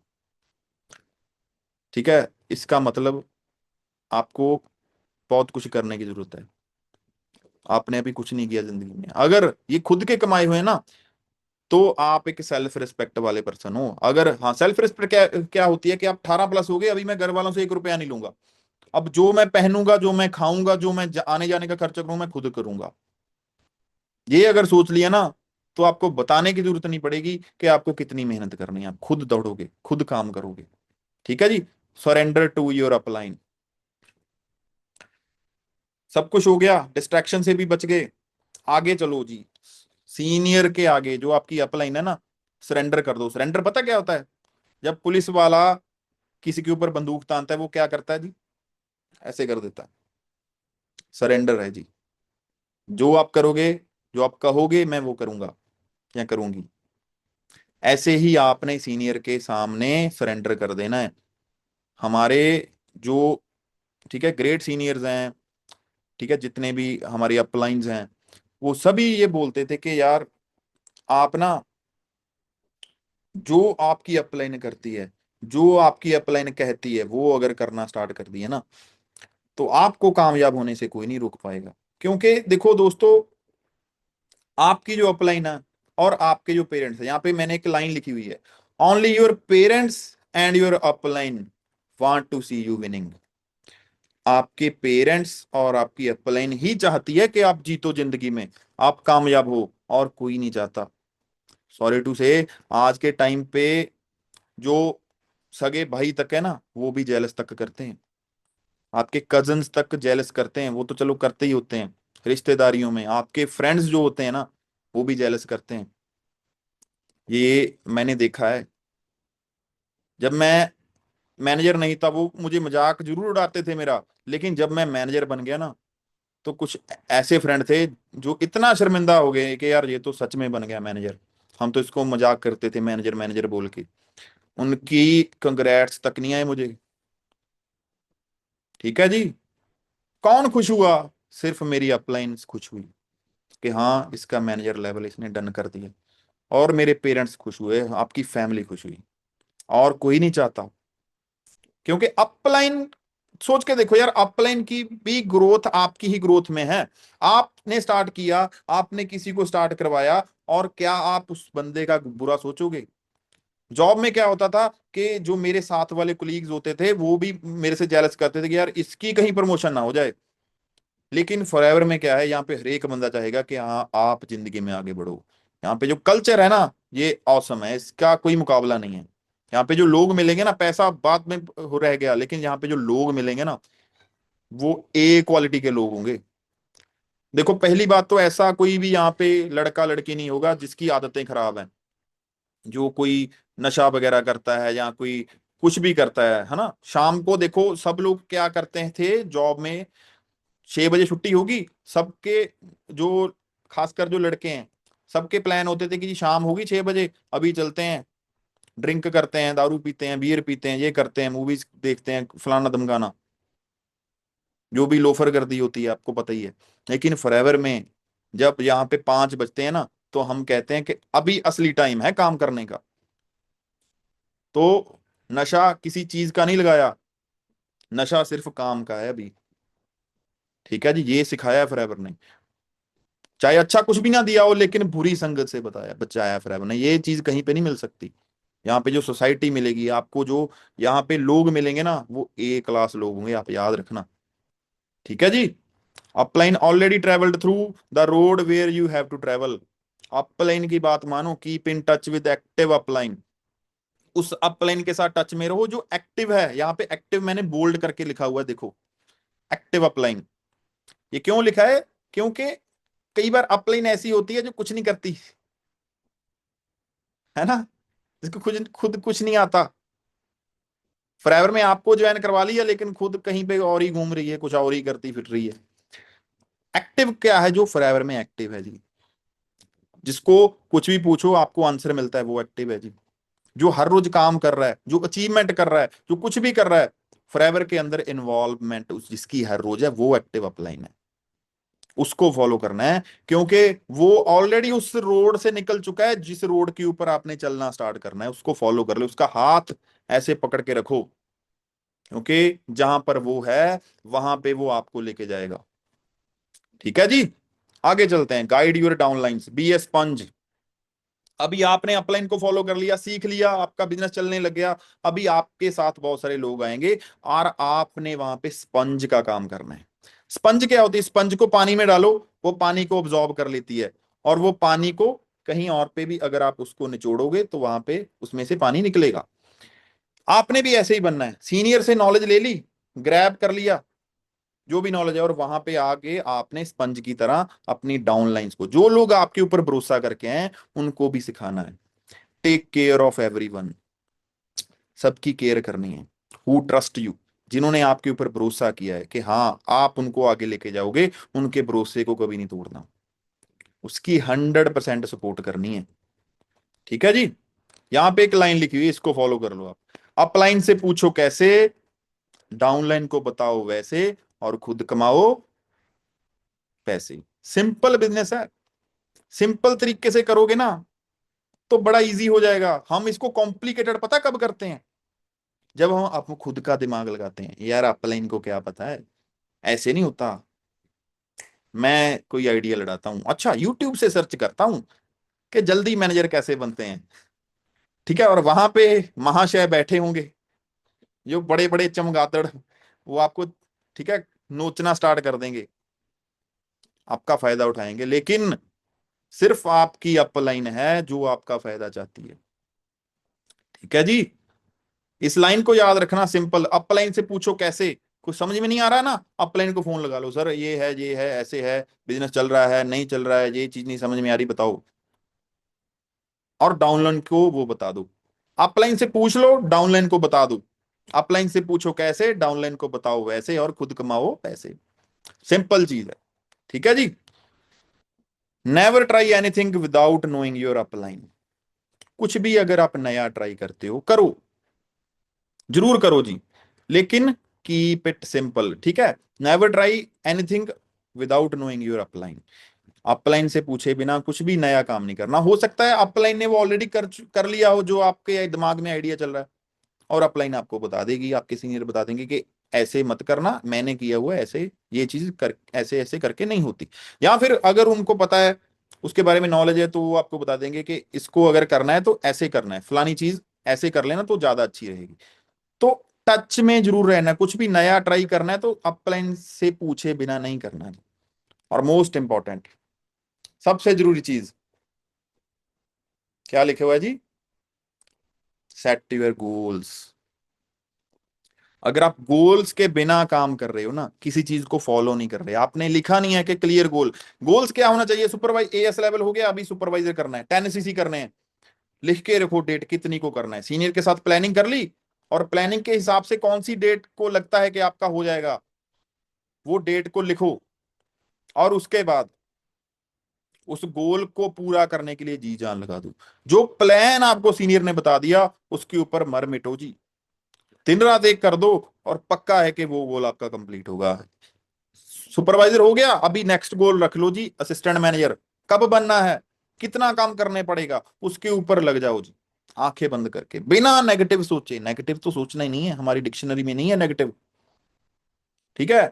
ठीक है, इसका मतलब आपको बहुत कुछ करने की जरूरत है। आपने अभी कुछ नहीं किया जिंदगी में। अगर ये खुद के कमाए हुए हैं ना, तो आप एक सेल्फ रिस्पेक्ट वाले पर्सन हो। अगर हाँ, सेल्फ रिस्पेक्ट क्या क्या होती है कि आप 18 प्लस हो गए, अभी मैं घर वालों से 1 रुपया नहीं लूंगा, अब जो मैं पहनूंगा, जो मैं खाऊंगा, जो मैं आने जाने का खर्चा करूं, मैं खुद करूंगा। ये अगर सोच लिया ना, तो आपको बताने की जरूरत नहीं पड़ेगी कि आपको कितनी मेहनत करनी है, आप खुद दौड़ोगे, खुद काम करोगे। ठीक है जी। Surrender to your upline. सब कुछ हो गया, डिस्ट्रैक्शन से भी बच गए। आगे चलो जी, सीनियर के आगे जो आपकी अपलाइन है ना, सरेंडर कर दो। सरेंडर पता क्या होता है? जब पुलिस वाला किसी के ऊपर बंदूक तानता है, वो क्या करता है जी? ऐसे कर देता है। सरेंडर है जी। जो आप करोगे, जो आप कहोगे, मैं वो करूंगा या करूंगी। ऐसे ही आपने सीनियर के सामने सरेंडर कर देना है। हमारे जो, ठीक है, ग्रेट सीनियर्स हैं, ठीक है, जितने भी हमारे अपलाइंस हैं, वो सभी ये बोलते थे कि यार आप ना, जो आपकी अपलाइन करती है, जो आपकी अपलाइन कहती है, वो अगर करना स्टार्ट कर दिए ना, तो आपको कामयाब होने से कोई नहीं रोक पाएगा। क्योंकि देखो दोस्तों, आपकी जो अपलाइन है और आपके जो पेरेंट्स है, यहाँ पे मैंने एक लाइन लिखी हुई है, only your parents and your upline want to see you winning. आपके पेरेंट्स और आपकी अपलाइन ही चाहती है कि आप जीतो जिंदगी में, आप कामयाब हो, और कोई नहीं चाहता। सॉरी टू से, आज के टाइम पे जो सगे भाई तक है ना, वो भी जेलस तक करते हैं। आपके कजन्स तक जेलस करते हैं, वो तो चलो करते ही होते हैं। रिश्तेदारियों में आपके फ्रेंड्स जो होते हैं ना, वो भी जेलस करते हैं। ये मैंने देखा है। जब मैं मैनेजर नहीं था, वो मुझे मजाक जरूर उड़ाते थे मेरा, लेकिन जब मैं मैनेजर बन गया ना, तो कुछ ऐसे फ्रेंड थे जो इतना शर्मिंदा हो गए कि यार ये तो सच में बन गया मैनेजर, हम तो इसको मजाक करते थे मैनेजर मैनेजर बोल के। उनकी कंग्रेट्स तक नहीं आए मुझे। ठीक है जी। कौन खुश हुआ? सिर्फ मेरी अपलाइन खुश हुई कि हाँ, इसका मैनेजर लेवल इसने डन कर दिया। और मेरे पेरेंट्स खुश हुए, आपकी फैमिली खुश हुई, और कोई नहीं चाहता। क्योंकि अपलाइन, सोच के देखो यार, अपलाइन की भी ग्रोथ आपकी ही ग्रोथ में है। आपने स्टार्ट किया, आपने किसी को स्टार्ट करवाया, और क्या आप उस बंदे का बुरा सोचोगे? जॉब में क्या होता था कि जो मेरे साथ वाले कुलीग्स होते थे, वो भी मेरे से जेलस करते थे कि यार इसकी कहीं प्रमोशन ना हो जाए। लेकिन फॉरएवर में क्या है, यहाँ पे हर एक बंदा चाहेगा कि हाँ, आप जिंदगी में आगे बढ़ो। यहाँ पे जो कल्चर है ना, ये औसम है, इसका कोई मुकाबला नहीं है। यहाँ पे जो लोग मिलेंगे ना, पैसा बाद में हो रह गया, लेकिन यहाँ पे जो लोग मिलेंगे ना, वो ए क्वालिटी के लोग होंगे। देखो, पहली बात तो ऐसा कोई भी यहाँ पे लड़का लड़की नहीं होगा जिसकी आदतें खराब हैं। जो कोई नशा वगैरह करता है या कोई कुछ भी करता है ना, शाम को देखो सब लोग क्या करते थे जॉब में, 6 बजे छुट्टी होगी सबके, जो खासकर जो लड़के हैं, सबके प्लान होते थे कि जी शाम होगी 6 बजे, अभी चलते हैं, ड्रिंक करते हैं, दारू पीते हैं, बियर पीते हैं, ये करते हैं, मूवीज देखते हैं, फलाना धमकाना, जो भी लोफर गर्दी होती है आपको पता ही है। लेकिन फॉरएवर में जब यहाँ पे 5 बजते हैं ना, तो हम कहते हैं कि अभी असली टाइम है काम करने का। तो नशा किसी चीज का नहीं लगाया, नशा सिर्फ काम का है अभी। ठीक है जी, ये सिखाया है फॉरएवर ने। चाहे अच्छा कुछ भी ना दिया हो, लेकिन बुरी संगत से बताया बचाया फॉरएवर ने। ये चीज कहीं पे नहीं मिल सकती। यहाँ पे जो सोसाइटी मिलेगी आपको, जो यहाँ पे लोग मिलेंगे ना, वो ए क्लास लोग होंगे, आप याद रखना। ठीक है जी। Upline already travelled through the road where you have to travel. Upline की बात मानो, keep in touch with active upline. उस अपलाइन के साथ टच में रहो जो एक्टिव है। यहाँ पे एक्टिव मैंने बोल्ड करके लिखा हुआ है, देखो, एक्टिव अपलाइन। ये क्यों लिखा है? क्योंकि कई बार अपलाइन ऐसी होती है जो कुछ नहीं करती, है ना, जिसको खुद खुद कुछ नहीं आता। फॉरएवर में आपको ज्वाइन करवा लिया, लेकिन खुद कहीं पे और ही घूम रही है, कुछ और ही करती फिर रही है। एक्टिव क्या है? जो फॉरएवर में एक्टिव है जी, जिसको कुछ भी पूछो आपको आंसर मिलता है, वो एक्टिव है जी। जो हर रोज काम कर रहा है, जो अचीवमेंट कर रहा है, जो कुछ भी कर रहा है, फॉरएवर के अंदर इन्वॉल्वमेंट जिसकी हर रोज है, वो एक्टिव अपलाइन है। उसको फॉलो करना है, क्योंकि वो ऑलरेडी उस रोड से निकल चुका है, जिस रोड के ऊपर आपने चलना स्टार्ट करना है, उसको फॉलो कर लो, उसका हाथ ऐसे पकड़ के रखो, क्योंकि जहां पर वो है, वहां पे वो आपको लेके जाएगा। ठीक है जी। आगे चलते हैं। Guide your downlines, be a sponge. अभी आपने अपलाइन को फॉलो कर लिया, सीख लिया, आपका बिजनेस चलने लग गया। अभी आपके साथ बहुत सारे लोग आएंगे और आपने वहां पे स्पंज का काम करना है। स्पंज क्या होती है? स्पंज को पानी में डालो, वो पानी को ऑब्जॉर्ब कर लेती है, और वो पानी को कहीं और पे भी अगर आप उसको निचोड़ोगे तो वहां पे उसमें से पानी निकलेगा। आपने भी ऐसे ही बनना है, सीनियर से नॉलेज ले ली, ग्रैब कर लिया जो भी नॉलेज है, और वहां पे आके आपने स्पंज की तरह अपनी डाउनलाइंस को, जो लोग आपके ऊपर भरोसा करके हैं, उनको भी सिखाना है। टेक केयर ऑफ एवरीवन, सबकी केयर करनी है। हु ट्रस्ट यू, जिन्होंने आपके ऊपर भरोसा किया है कि हाँ आप उनको आगे लेके जाओगे, उनके भरोसे को कभी नहीं तोड़ना, उसकी 100% सपोर्ट करनी है। ठीक है जी। यहाँ पे एक लाइन लिखी हुई है, इसको फॉलो कर लो आप। अपलाइन से पूछो कैसे, डाउनलाइन को बताओ वैसे, और खुद कमाओ पैसे। सिंपल बिजनेस है, सिंपल तरीके से करोगे ना तो बड़ा इजी हो जाएगा। हम इसको कॉम्प्लिकेटेड पता कब करते हैं? जब हम आप खुद का दिमाग लगाते हैं, यार अपलाइन को क्या पता है, ऐसे नहीं होता। मैं कोई आइडिया लड़ाता हूँ, अच्छा यूट्यूब से सर्च करता हूँ कि जल्दी मैनेजर कैसे बनते हैं, ठीक है, और वहां पे महाशय बैठे होंगे जो बड़े बड़े चमगादड़, वो आपको, ठीक है, नोचना स्टार्ट कर देंगे, आपका फायदा उठाएंगे। लेकिन सिर्फ आपकी अपलाइन है जो आपका फायदा चाहती है। ठीक है जी। इस लाइन को याद रखना, सिंपल। अपलाइन से पूछो कैसे, कुछ समझ में नहीं आ रहा ना, अपलाइन को फोन लगा लो, सर ये है ऐसे है, बिजनेस चल रहा है नहीं चल रहा है, ये चीज नहीं समझ में आ रही, बताओ। और डाउनलाइन को वो बता दो। अपलाइन से पूछ लो, डाउनलाइन को बता दो। अपलाइन से पूछो कैसे, डाउनलाइन को बताओ वैसे, और खुद कमाओ पैसे। सिंपल चीज है। ठीक है जी। Never try anything without knowing your upline. कुछ भी अगर आप नया ट्राई करते हो, करो, जरूर करो जी, लेकिन कीप इट सिंपल। ठीक है। Never try anything without knowing your upline. Upline से पूछे बिना कुछ भी नया काम नहीं करना। हो सकता है अपलाइन ने वो ऑलरेडी कर लिया हो जो आपके दिमाग में आइडिया चल रहा है, और अपलाइन आपको बता देगी, आपके सीनियर बता देंगे कि ऐसे मत करना, मैंने किया हुआ है ऐसे, ये चीज कर ऐसे ऐसे करके नहीं होती। या फिर अगर उनको पता है, उसके बारे में नॉलेज है, तो वो आपको बता देंगे कि इसको अगर करना है तो ऐसे करना है, फलानी चीज ऐसे कर लेना तो ज्यादा अच्छी रहेगी। तो टच में जरूर रहना, कुछ भी नया ट्राई करना है तो अपलाइन से पूछे बिना नहीं करना है। और मोस्ट इंपॉर्टेंट, सबसे जरूरी चीज क्या लिखे हुआ है जी? Set your goals. अगर आप गोल्स के बिना काम कर रहे हो ना, किसी चीज को फॉलो नहीं कर रहे, आपने लिखा नहीं है कि क्लियर गोल। गोल्स क्या होना चाहिए? सुपरवाइज एएस लेवल हो गया, अभी सुपरवाइजर करना है, 10 सीसी करने हैं, लिख के रखो डेट कितनी को करना है। सीनियर के साथ प्लानिंग कर ली, और प्लानिंग के हिसाब से कौन सी डेट को लगता है कि आपका हो जाएगा, वो डेट को लिखो। और उसके बाद उस गोल को पूरा करने के लिए जी जान लगा दो। जो प्लान आपको सीनियर ने बता दिया उसके ऊपर मर मिटो जी, दिन रात एक कर दो, और पक्का है कि वो गोल आपका कंप्लीट होगा। सुपरवाइजर हो गया, अभी नेक्स्ट गोल रख लो जी, असिस्टेंट मैनेजर कब बनना है, कितना काम करने पड़ेगा, उसके ऊपर लग जाओ जी, आंखें बंद करके, बिना नेगेटिव सोचे। नेगेटिव तो सोचना ही नहीं है, हमारी डिक्शनरी में नहीं है नेगेटिव। ठीक है।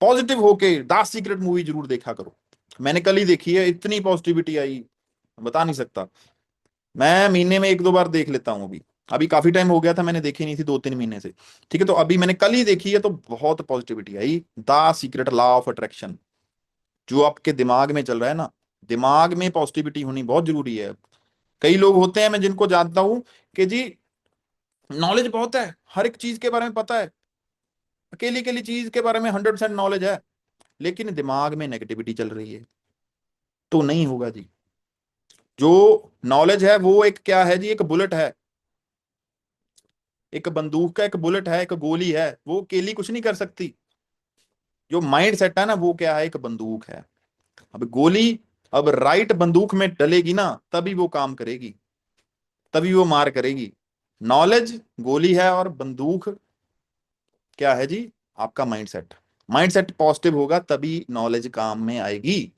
पॉजिटिव होके द सीक्रेट मूवी जरूर देखा करो, मैंने कल ही देखी है, इतनी पॉजिटिविटी आई, बता नहीं सकता। मैं महीने में एक दो बार देख लेता हूँ। अभी अभी काफी टाइम हो गया था, मैंने देखी नहीं थी 2-3 महीने से। ठीक है, तो अभी मैंने कल ही देखी है, तो बहुत positivity I. The secret law of attraction, जो आपके दिमाग में चल रहा है ना, दिमाग में पॉजिटिविटी होनी बहुत जरूरी है। कई लोग होते हैं, मैं जिनको जानता हूं, कि जी नॉलेज बहुत है, हर एक चीज के बारे में पता है, अकेली अकेली चीज के बारे में 100% नॉलेज है, लेकिन दिमाग में नेगेटिविटी चल रही है, तो नहीं होगा जी। जो नॉलेज है वो एक क्या है जी? एक बुलेट है, एक बंदूक का एक बुलेट है, एक गोली है, वो अकेली कुछ नहीं कर सकती। जो माइंड सेट है ना, वो क्या है? एक बंदूक है। अब गोली, अब राइट बंदूक में डलेगी ना, तभी वो काम करेगी, तभी वो मार करेगी। नॉलेज गोली है, और बंदूक क्या है जी? आपका माइंडसेट। माइंडसेट पॉजिटिव होगा तभी नॉलेज काम में आएगी।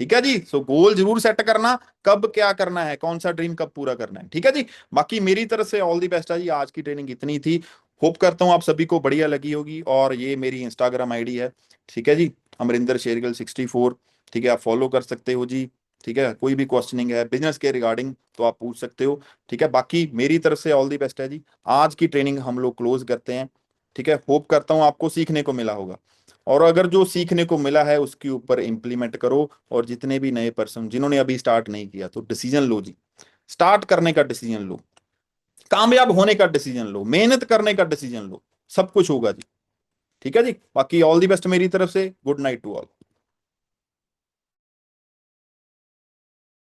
ठीक है जी। सो गोल जरूर सेट करना, कब क्या करना है, कौन सा ड्रीम कब पूरा करना है। ठीक है जी। बाकी मेरी तरफ से ऑल दी बेस्ट है जी, आज की ट्रेनिंग इतनी थी। होप करता हूँ आप सभी को बढ़िया लगी होगी, और ये मेरी इंस्टाग्राम आईडी है, ठीक है जी, अमरिंदर शेरगिल 64। ठीक है, आप फॉलो कर सकते हो जी। ठीक है, कोई भी क्वेश्चनिंग है बिजनेस के रिगार्डिंग तो आप पूछ सकते हो। ठीक है, बाकी मेरी तरफ से ऑल दी बेस्ट है जी। आज की ट्रेनिंग हम लोग क्लोज करते हैं। ठीक है, होप करता हूँ आपको सीखने को मिला होगा, और अगर जो सीखने को मिला है उसके ऊपर इम्प्लीमेंट करो। और जितने भी नए पर्सन जिन्होंने अभी स्टार्ट नहीं किया तो डिसीजन लो जी, स्टार्ट करने का डिसीजन लो, कामयाब होने का डिसीजन लो, मेहनत करने का डिसीजन लो, सब कुछ होगा जी। ठीक है जी, बाकी ऑल दी बेस्ट मेरी तरफ से, गुड नाइट टू ऑल।